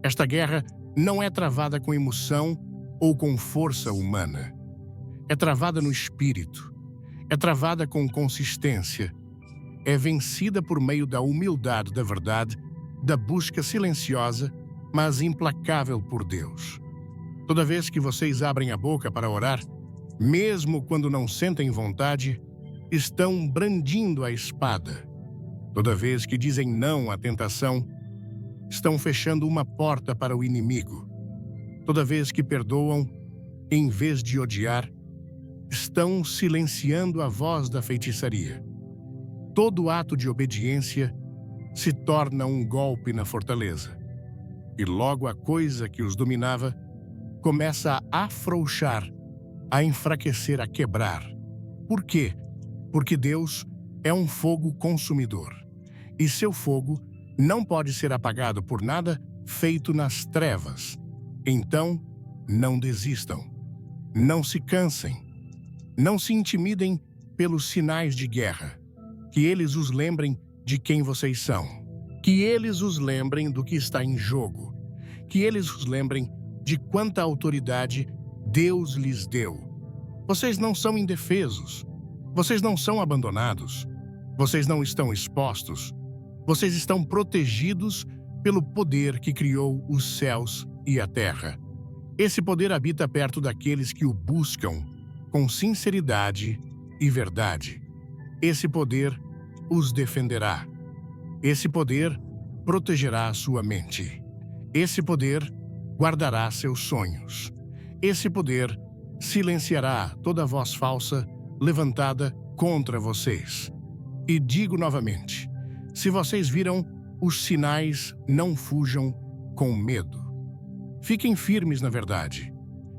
Esta guerra não é travada com emoção ou com força humana. É travada no espírito. É travada com consistência. É vencida por meio da humildade da verdade, da busca silenciosa, mas implacável por Deus. Toda vez que vocês abrem a boca para orar, mesmo quando não sentem vontade, estão brandindo a espada. Toda vez que dizem não à tentação, estão fechando uma porta para o inimigo. Toda vez que perdoam, em vez de odiar, estão silenciando a voz da feitiçaria. Todo ato de obediência se torna um golpe na fortaleza. E logo a coisa que os dominava começa a afrouxar, a enfraquecer, a quebrar. Por quê? Porque Deus é um fogo consumidor. E seu fogo não pode ser apagado por nada feito nas trevas. Então, não desistam. Não se cansem. Não se intimidem pelos sinais de guerra. Que eles os lembrem de quem vocês são. Que eles os lembrem do que está em jogo. Que eles os lembrem de quanta autoridade Deus lhes deu. Vocês não são indefesos. Vocês não são abandonados. Vocês não estão expostos. Vocês estão protegidos pelo poder que criou os céus e a terra. Esse poder habita perto daqueles que o buscam com sinceridade e verdade. Esse poder os defenderá. Esse poder protegerá a sua mente. Esse poder guardará seus sonhos. Esse poder silenciará toda voz falsa levantada contra vocês. E digo novamente: se vocês viram os sinais, não fujam com medo. Fiquem firmes na verdade.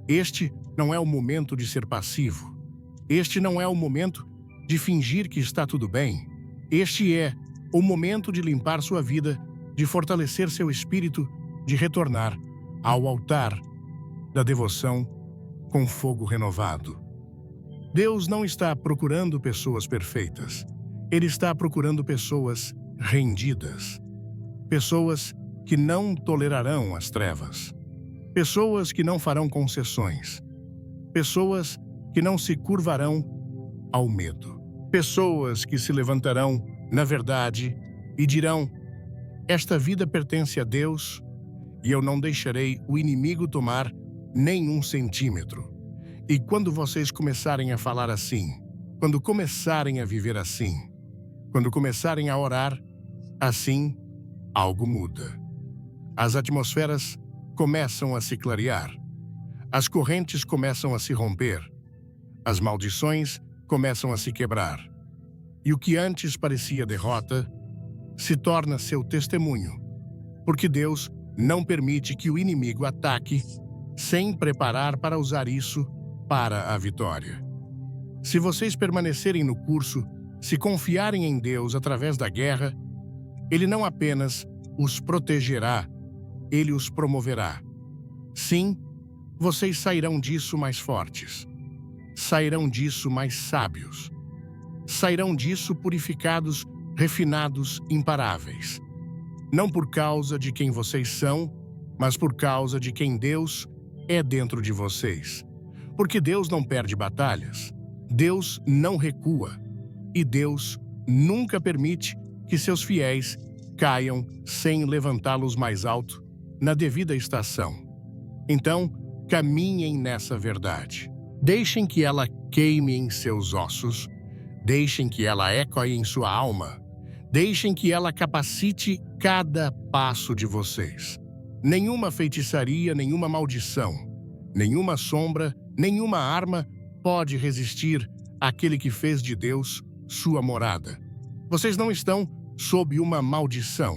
Este não é o momento de ser passivo. Este não é o momento de fingir que está tudo bem. Este é o momento de limpar sua vida, de fortalecer seu espírito, de retornar ao altar da devoção com fogo renovado. Deus não está procurando pessoas perfeitas. Ele está procurando pessoas rendidas. Pessoas que não tolerarão as trevas. Pessoas que não farão concessões. Pessoas que não se curvarão ao medo. Pessoas que se levantarão na verdade e dirão: esta vida pertence a Deus e eu não deixarei o inimigo tomar nem um centímetro. E quando vocês começarem a falar assim, quando começarem a viver assim, quando começarem a orar assim, algo muda. As atmosferas começam a se clarear. As correntes começam a se romper. As maldições começam a se quebrar. E o que antes parecia derrota se torna seu testemunho, porque Deus não permite que o inimigo ataque sem preparar para usar isso para a vitória. Se vocês permanecerem no curso, se confiarem em Deus através da guerra, Ele não apenas os protegerá, Ele os promoverá. Sim, vocês sairão disso mais fortes. Sairão disso mais sábios. Sairão disso purificados, refinados, imparáveis. Não por causa de quem vocês são, mas por causa de quem Deus é dentro de vocês. Porque Deus não perde batalhas. Deus não recua. E Deus nunca permite que seus fiéis caiam sem levantá-los mais alto na devida estação. Então, caminhem nessa verdade. Deixem que ela queime em seus ossos. Deixem que ela ecoe em sua alma. Deixem que ela capacite cada passo de vocês. Nenhuma feitiçaria, nenhuma maldição, nenhuma sombra, nenhuma arma pode resistir àquele que fez de Deus sua morada. Vocês não estão sob uma maldição.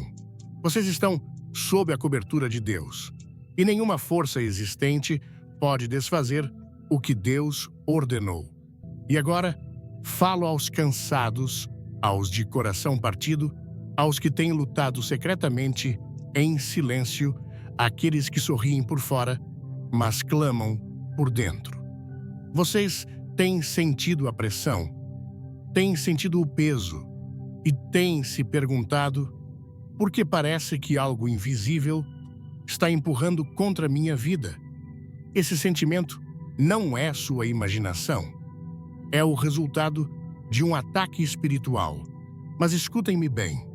Vocês estão sob a cobertura de Deus. E nenhuma força existente pode desfazer o que Deus ordenou. E agora, falo aos cansados, aos de coração partido, aos que têm lutado secretamente, em silêncio, àqueles que sorriem por fora, mas clamam por dentro. Vocês têm sentido a pressão, têm sentido o peso e têm se perguntado por que parece que algo invisível está empurrando contra a minha vida. Esse sentimento não é sua imaginação. É o resultado de um ataque espiritual. Mas escutem-me bem.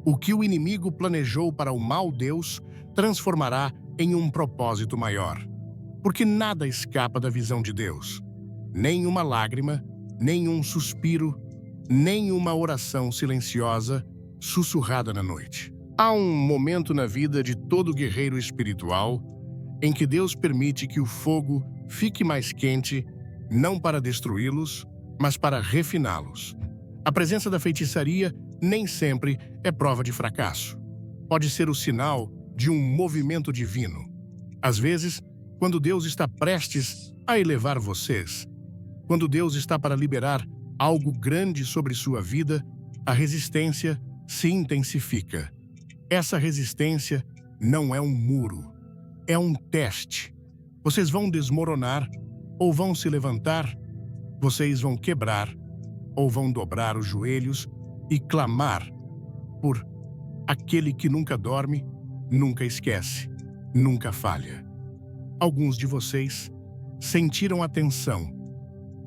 O que o inimigo planejou para o mal, Deus transformará em um propósito maior. Porque nada escapa da visão de Deus. Nem uma lágrima, nem um suspiro, nem uma oração silenciosa sussurrada na noite. Há um momento na vida de todo guerreiro espiritual em que Deus permite que o fogo fique mais quente, não para destruí-los, mas para refiná-los. A presença da feitiçaria nem sempre é prova de fracasso. Pode ser o sinal de um movimento divino. Às vezes, quando Deus está prestes a elevar vocês, quando Deus está para liberar algo grande sobre sua vida, a resistência se intensifica. Essa resistência não é um muro, é um teste. Vocês vão desmoronar ou vão se levantar, vocês vão quebrar ou vão dobrar os joelhos e clamar por aquele que nunca dorme, nunca esquece, nunca falha. Alguns de vocês sentiram a tensão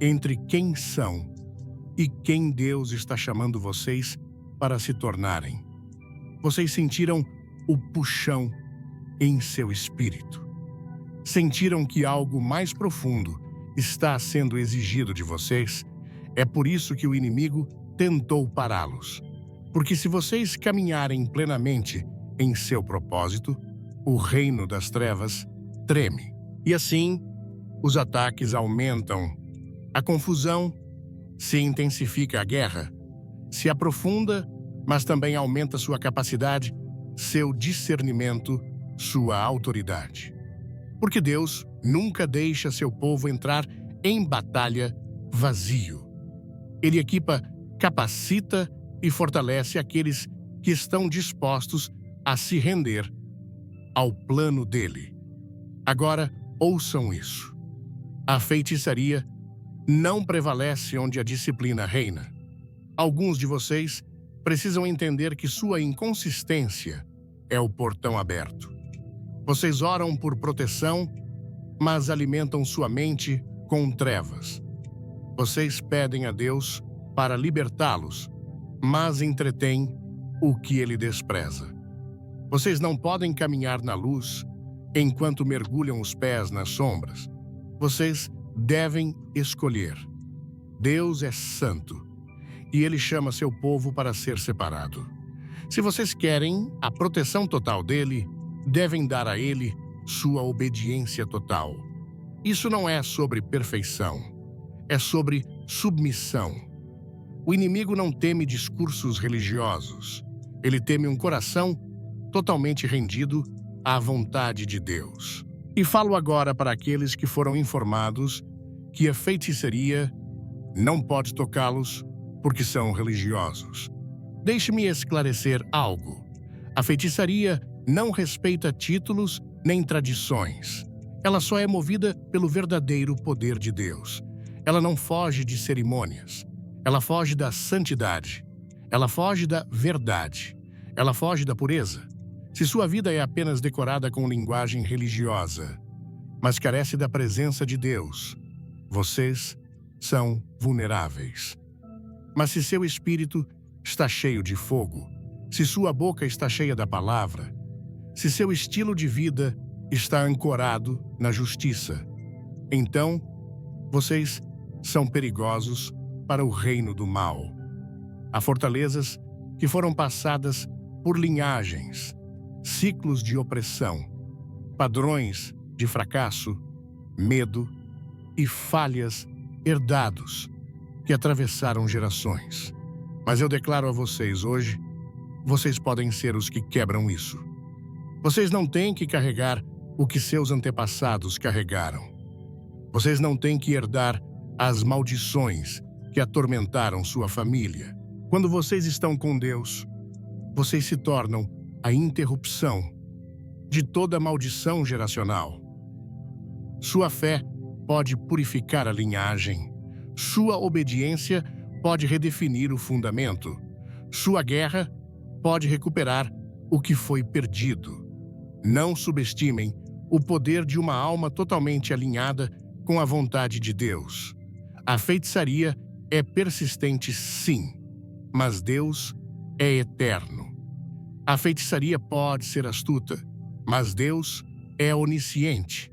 entre quem são e quem Deus está chamando vocês para se tornarem. Vocês sentiram o puxão em seu espírito. Sentiram que algo mais profundo está sendo exigido de vocês. É por isso que o inimigo tentou pará-los. Porque se vocês caminharem plenamente em seu propósito, o reino das trevas treme. E assim, os ataques aumentam, a confusão, se intensifica a guerra, se aprofunda, mas também aumenta sua capacidade, seu discernimento, sua autoridade. Porque Deus nunca deixa seu povo entrar em batalha vazio. Ele equipa, capacita e fortalece aqueles que estão dispostos a se render ao plano dele. Agora, ouçam isso. A feitiçaria não prevalece onde a disciplina reina. Alguns de vocês precisam entender que sua inconsistência é o portão aberto. Vocês oram por proteção, mas alimentam sua mente com trevas. Vocês pedem a Deus para libertá-los, mas entretêm o que ele despreza. Vocês não podem caminhar na luz enquanto mergulham os pés nas sombras. Vocês devem escolher. Deus é santo e ele chama seu povo para ser separado. Se vocês querem a proteção total dele, devem dar a ele sua obediência total. Isso não é sobre perfeição, é sobre submissão. O inimigo não teme discursos religiosos. Ele teme um coração totalmente rendido à vontade de Deus. E falo agora para aqueles que foram informados que a feitiçaria não pode tocá-los porque são religiosos. Deixe-me esclarecer algo. A feitiçaria não respeita títulos nem tradições. Ela só é movida pelo verdadeiro poder de Deus. Ela não foge de cerimônias. Ela foge da santidade. Ela foge da verdade. Ela foge da pureza. Se sua vida é apenas decorada com linguagem religiosa, mas carece da presença de Deus, vocês são vulneráveis. Mas se seu espírito está cheio de fogo, se sua boca está cheia da palavra, se seu estilo de vida está ancorado na justiça, então vocês são perigosos para o reino do mal. Há fortalezas que foram passadas por linhagens, ciclos de opressão, padrões de fracasso, medo e falhas herdados que atravessaram gerações. Mas eu declaro a vocês hoje, vocês podem ser os que quebram isso. Vocês não têm que carregar o que seus antepassados carregaram. Vocês não têm que herdar as maldições que atormentaram sua família. Quando vocês estão com Deus, vocês se tornam a interrupção de toda maldição geracional. Sua fé pode purificar a linhagem. Sua obediência pode redefinir o fundamento. Sua guerra pode recuperar o que foi perdido. Não subestimem o poder de uma alma totalmente alinhada com a vontade de Deus. A feitiçaria é persistente, sim, mas Deus é eterno. A feitiçaria pode ser astuta, mas Deus é onisciente.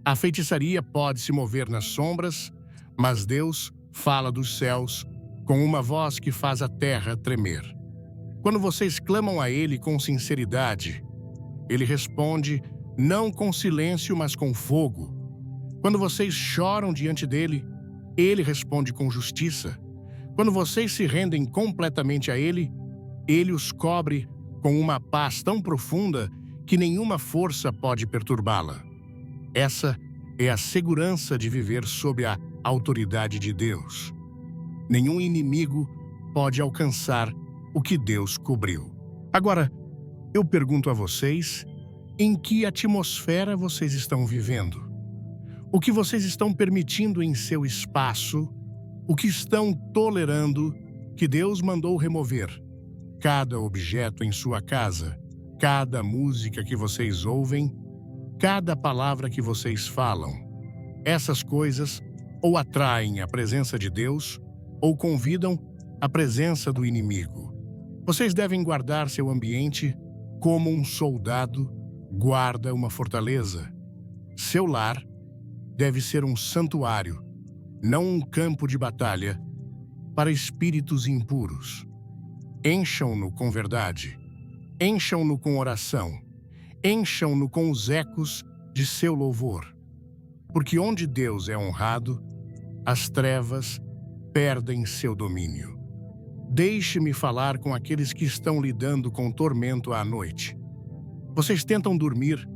A feitiçaria pode se mover nas sombras, mas Deus fala dos céus com uma voz que faz a terra tremer. Quando vocês clamam a Ele com sinceridade, Ele responde não com silêncio, mas com fogo. Quando vocês choram diante dele, Ele responde com justiça. Quando vocês se rendem completamente a Ele, Ele os cobre com uma paz tão profunda que nenhuma força pode perturbá-la. Essa é a segurança de viver sob a autoridade de Deus. Nenhum inimigo pode alcançar o que Deus cobriu. Agora, eu pergunto a vocês, em que atmosfera vocês estão vivendo? O que vocês estão permitindo em seu espaço? O que estão tolerando que Deus mandou remover? Cada objeto em sua casa, cada música que vocês ouvem, cada palavra que vocês falam. Essas coisas ou atraem a presença de Deus ou convidam a presença do inimigo. Vocês devem guardar seu ambiente como um soldado guarda uma fortaleza. Seu lar deve ser um santuário, não um campo de batalha para espíritos impuros. Encham-no com verdade, encham-no com oração, encham-no com os ecos de seu louvor. Porque onde Deus é honrado, as trevas perdem seu domínio. Deixe-me falar com aqueles que estão lidando com tormento à noite. Vocês tentam dormir,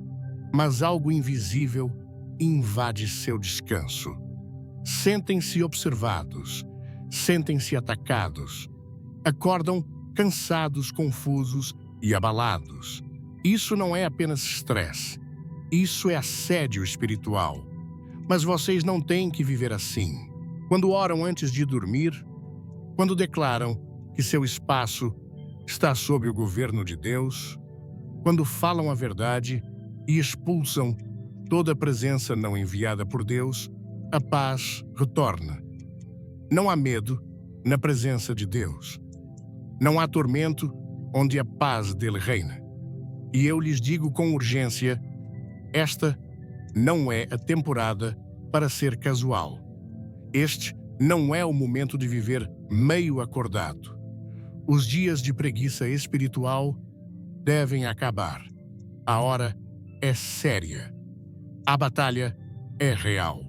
mas algo invisível invade seu descanso. Sentem-se observados, sentem-se atacados. Acordam cansados, confusos e abalados. Isso não é apenas estresse. Isso é assédio espiritual. Mas vocês não têm que viver assim. Quando oram antes de dormir, quando declaram que seu espaço está sob o governo de Deus, quando falam a verdade e expulsam toda presença não enviada por Deus, a paz retorna. Não há medo na presença de Deus. Não há tormento onde a paz dele reina. E eu lhes digo com urgência, esta não é a temporada para ser casual. Este não é o momento de viver meio acordado. Os dias de preguiça espiritual devem acabar. A hora é séria. A batalha é real.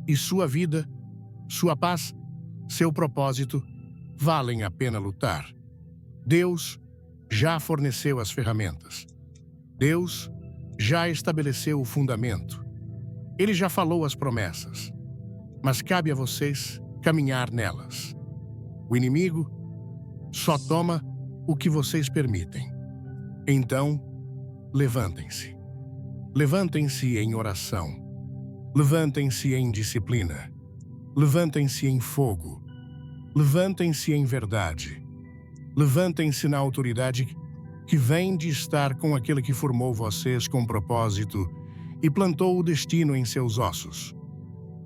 E sua vida, sua paz, seu propósito valem a pena lutar. Deus já forneceu as ferramentas. Deus já estabeleceu o fundamento. Ele já falou as promessas. Mas cabe a vocês caminhar nelas. O inimigo só toma o que vocês permitem. Então, levantem-se. Levantem-se em oração. Levantem-se em disciplina. Levantem-se em fogo. Levantem-se em verdade. Levantem-se na autoridade que vem de estar com aquele que formou vocês com propósito e plantou o destino em seus ossos.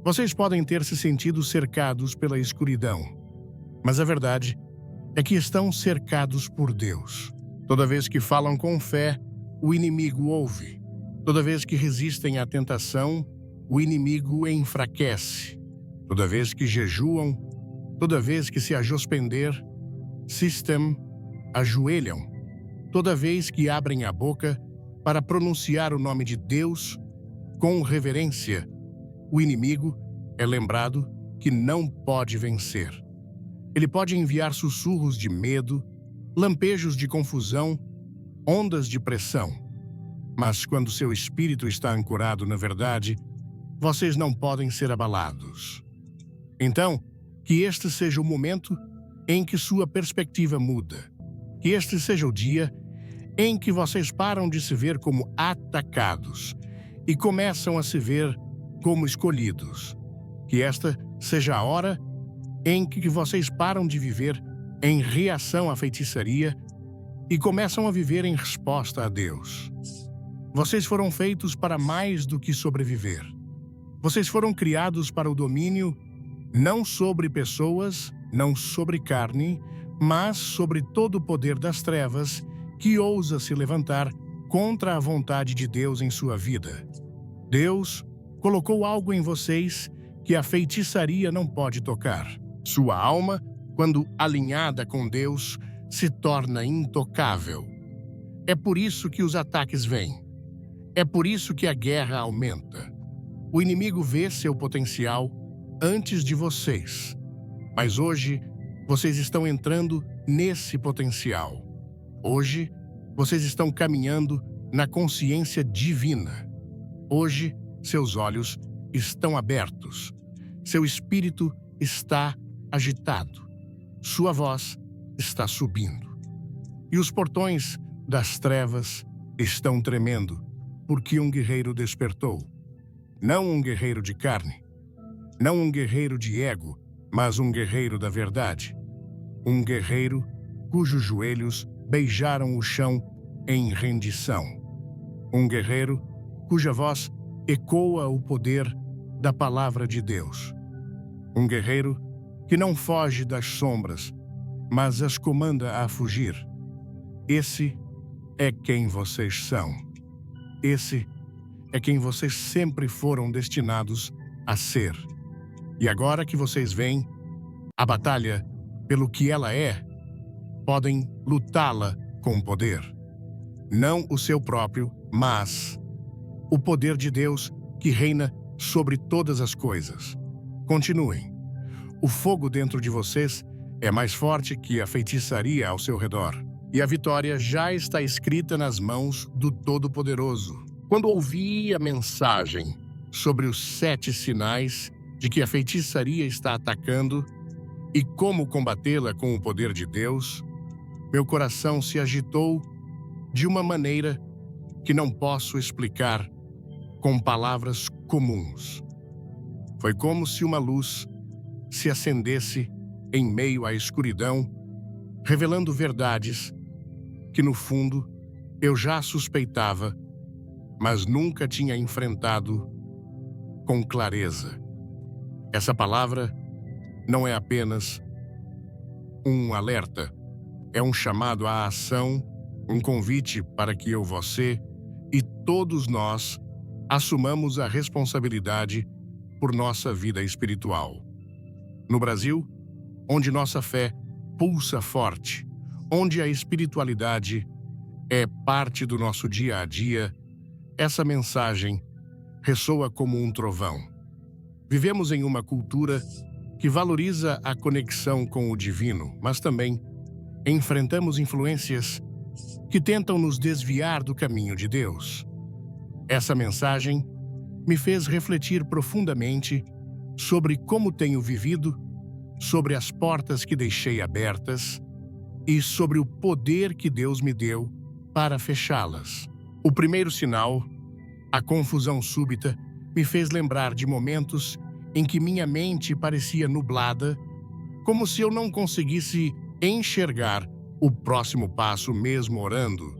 Vocês podem ter se sentido cercados pela escuridão, mas a verdade é que estão cercados por Deus. Toda vez que falam com fé, o inimigo ouve. Toda vez que resistem à tentação, o inimigo enfraquece. Toda vez que jejuam, toda vez que se ajospender, ajoelham. Toda vez que abrem a boca para pronunciar o nome de Deus com reverência, o inimigo é lembrado que não pode vencer. Ele pode enviar sussurros de medo, lampejos de confusão, ondas de pressão. Mas quando seu espírito está ancorado na verdade, vocês não podem ser abalados. Então, que este seja o momento em que sua perspectiva muda. Que este seja o dia em que vocês param de se ver como atacados e começam a se ver como escolhidos. Que esta seja a hora em que vocês param de viver em reação à feitiçaria e começam a viver em resposta a Deus. Vocês foram feitos para mais do que sobreviver. Vocês foram criados para o domínio não sobre pessoas, não sobre carne, mas sobre todo o poder das trevas que ousa se levantar contra a vontade de Deus em sua vida. Deus colocou algo em vocês que a feitiçaria não pode tocar. Sua alma, quando alinhada com Deus, se torna intocável. É por isso que os ataques vêm. É por isso que a guerra aumenta. O inimigo vê seu potencial antes de vocês. Mas hoje, vocês estão entrando nesse potencial. Hoje, vocês estão caminhando na consciência divina. Hoje, seus olhos estão abertos. Seu espírito está agitado. Sua voz está subindo. E os portões das trevas estão tremendo, porque um guerreiro despertou. Não um guerreiro de carne, não um guerreiro de ego, mas um guerreiro da verdade. Um guerreiro cujos joelhos beijaram o chão em rendição. Um guerreiro cuja voz ecoa o poder da palavra de Deus. Um guerreiro que não foge das sombras, mas as comanda a fugir. Esse é quem vocês são. Esse é quem vocês sempre foram destinados a ser. E agora que vocês veem a batalha pelo que ela é, podem lutá-la com poder. Não o seu próprio, mas o poder de Deus que reina sobre todas as coisas. Continuem. O fogo dentro de vocês é mais forte que a feitiçaria ao seu redor. E a vitória já está escrita nas mãos do Todo-Poderoso. Quando ouvi a mensagem sobre os 7 sinais de que a feitiçaria está atacando e como combatê-la com o poder de Deus, meu coração se agitou de uma maneira que não posso explicar com palavras comuns. Foi como se uma luz se acendesse em meio à escuridão, revelando verdades que, no fundo, eu já suspeitava, mas nunca tinha enfrentado com clareza. Essa palavra não é apenas um alerta, é um chamado à ação, um convite para que eu, você e todos nós assumamos a responsabilidade por nossa vida espiritual. No Brasil, onde nossa fé pulsa forte, onde a espiritualidade é parte do nosso dia a dia, essa mensagem ressoa como um trovão. Vivemos em uma cultura que valoriza a conexão com o divino, mas também enfrentamos influências que tentam nos desviar do caminho de Deus. Essa mensagem me fez refletir profundamente sobre como tenho vivido, sobre as portas que deixei abertas e sobre o poder que Deus me deu para fechá-las. O primeiro sinal, a confusão súbita, me fez lembrar de momentos em que minha mente parecia nublada, como se eu não conseguisse enxergar o próximo passo mesmo orando.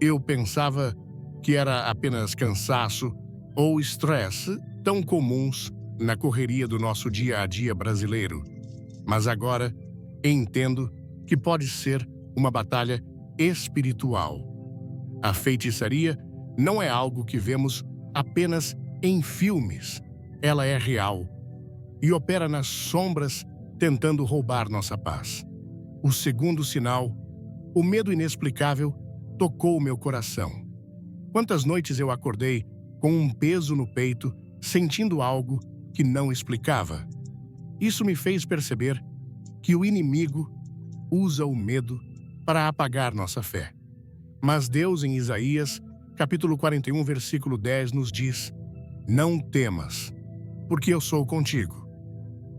Eu pensava que era apenas cansaço ou estresse tão comuns na correria do nosso dia a dia brasileiro. Mas agora entendo que pode ser uma batalha espiritual. A feitiçaria não é algo que vemos apenas em filmes. Ela é real e opera nas sombras tentando roubar nossa paz. O segundo sinal, o medo inexplicável, tocou meu coração. Quantas noites eu acordei com um peso no peito, sentindo algo que não explicava. Isso me fez perceber que o inimigo usa o medo para apagar nossa fé. Mas Deus, em Isaías, capítulo 41, versículo 10, nos diz: "Não temas, porque eu sou contigo."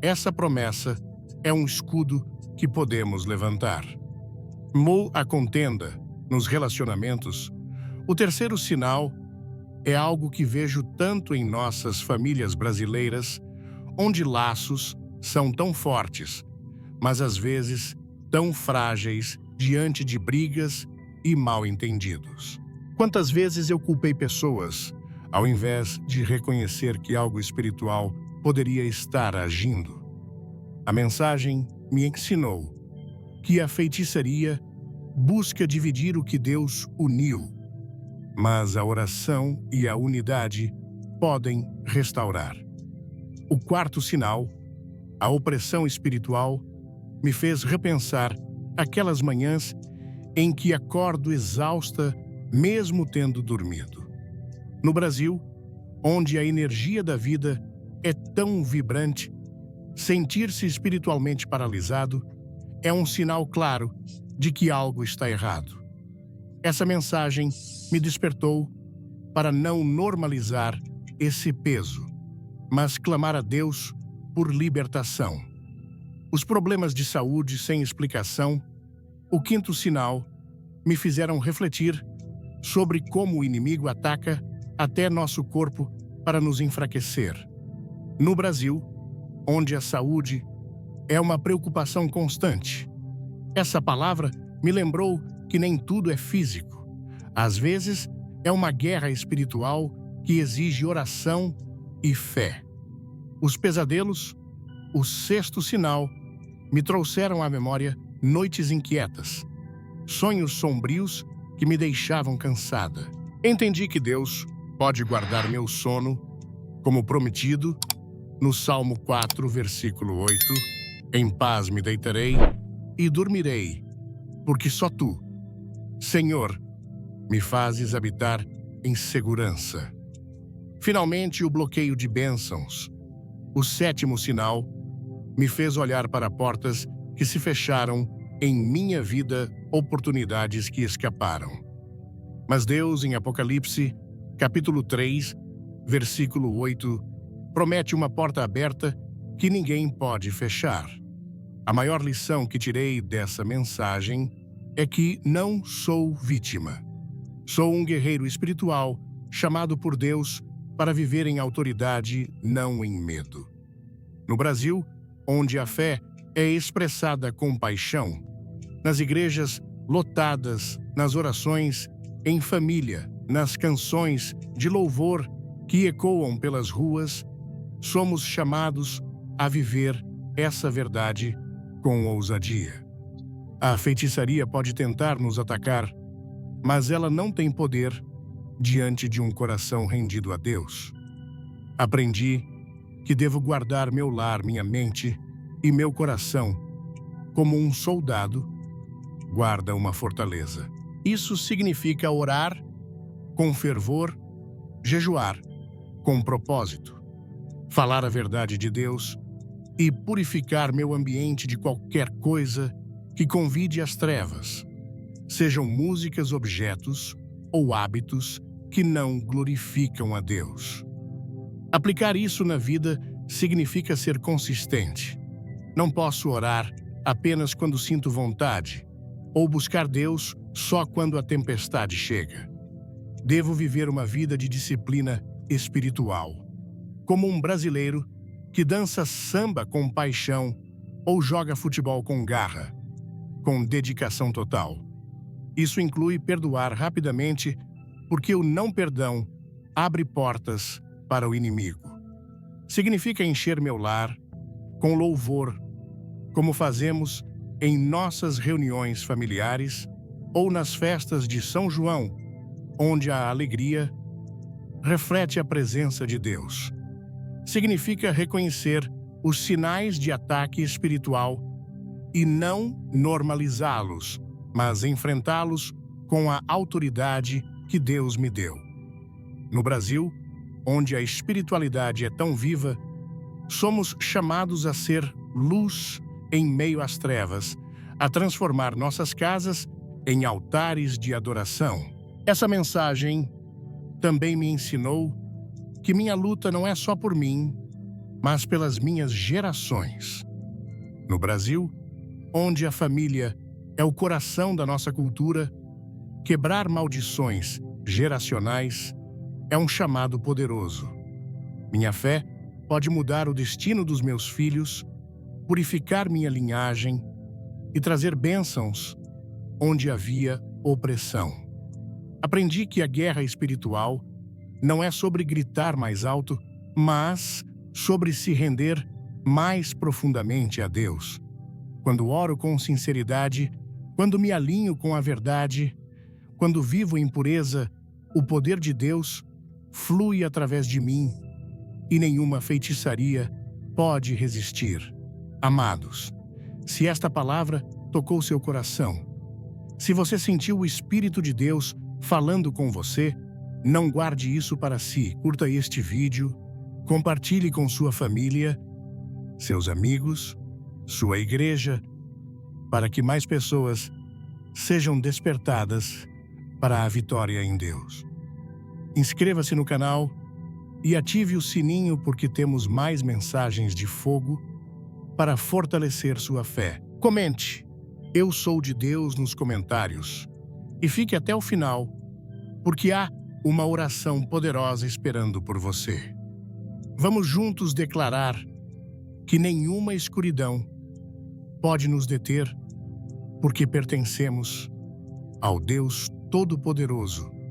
Essa promessa é um escudo que podemos levantar. A contenda nos relacionamentos. O terceiro sinal é algo que vejo tanto em nossas famílias brasileiras, onde laços são tão fortes, mas às vezes tão frágeis diante de brigas e mal-entendidos. Quantas vezes eu culpei pessoas, ao invés de reconhecer que algo espiritual poderia estar agindo? A mensagem me ensinou que a feitiçaria busca dividir o que Deus uniu, mas a oração e a unidade podem restaurar. O quarto sinal, a opressão espiritual, me fez repensar aquelas manhãs em que acordo exausta mesmo tendo dormido. No Brasil, onde a energia da vida é tão vibrante, sentir-se espiritualmente paralisado é um sinal claro de que algo está errado. Essa mensagem me despertou para não normalizar esse peso, mas clamar a Deus por libertação. Os problemas de saúde sem explicação, o quinto sinal, me fizeram refletir sobre como o inimigo ataca até nosso corpo para nos enfraquecer. No Brasil, onde a saúde é uma preocupação constante, essa palavra me lembrou que nem tudo é físico. Às vezes, é uma guerra espiritual que exige oração e fé. Os pesadelos, o sexto sinal, me trouxeram à memória noites inquietas, sonhos sombrios que me deixavam cansada. Entendi que Deus pode guardar meu sono, como prometido, no Salmo 4, versículo 8, "Em paz me deitarei e dormirei, porque só tu, Senhor, me fazes habitar em segurança." Finalmente, o bloqueio de bênçãos, o sétimo sinal, me fez olhar para portas que se fecharam em minha vida, oportunidades que escaparam. Mas Deus, em Apocalipse, capítulo 3, versículo 8, promete uma porta aberta que ninguém pode fechar. A maior lição que tirei dessa mensagem é que não sou vítima. Sou um guerreiro espiritual chamado por Deus para viver em autoridade, não em medo. No Brasil, onde a fé é expressada com paixão, nas igrejas lotadas, nas orações, em família, nas canções de louvor que ecoam pelas ruas, somos chamados a viver essa verdade com ousadia. A feitiçaria pode tentar nos atacar, mas ela não tem poder diante de um coração rendido a Deus. Aprendi que devo guardar meu lar, minha mente e meu coração como um soldado guarda uma fortaleza. Isso significa orar com fervor, jejuar com propósito, falar a verdade de Deus e purificar meu ambiente de qualquer coisa que convide às trevas, sejam músicas, objetos ou hábitos que não glorificam a Deus. Aplicar isso na vida significa ser consistente. Não posso orar apenas quando sinto vontade ou buscar Deus só quando a tempestade chega. Devo viver uma vida de disciplina espiritual, como um brasileiro que dança samba com paixão ou joga futebol com garra, com dedicação total. Isso inclui perdoar rapidamente, porque o não perdão abre portas para o inimigo. Significa encher meu lar com louvor, como fazemos em nossas reuniões familiares ou nas festas de São João, onde a alegria reflete a presença de Deus. Significa reconhecer os sinais de ataque espiritual e não normalizá-los, mas enfrentá-los com a autoridade que Deus me deu. No Brasil, onde a espiritualidade é tão viva, somos chamados a ser luz em meio às trevas, a transformar nossas casas em altares de adoração. Essa mensagem também me ensinou que minha luta não é só por mim, mas pelas minhas gerações. No Brasil, onde a família é o coração da nossa cultura, quebrar maldições geracionais é um chamado poderoso. Minha fé pode mudar o destino dos meus filhos, purificar minha linhagem e trazer bênçãos onde havia opressão. Aprendi que a guerra espiritual não é sobre gritar mais alto, mas sobre se render mais profundamente a Deus. Quando oro com sinceridade, quando me alinho com a verdade, quando vivo em pureza, o poder de Deus flui através de mim e nenhuma feitiçaria pode resistir. Amados, se esta palavra tocou seu coração, se você sentiu o Espírito de Deus falando com você, não guarde isso para si. Curta este vídeo, compartilhe com sua família, seus amigos, sua igreja, para que mais pessoas sejam despertadas para a vitória em Deus. Inscreva-se no canal e ative o sininho, porque temos mais mensagens de fogo para fortalecer sua fé. Comente "Eu sou de Deus" nos comentários e fique até o final, porque há uma oração poderosa esperando por você. Vamos juntos declarar que nenhuma escuridão pode nos deter, porque pertencemos ao Deus Todo-Poderoso,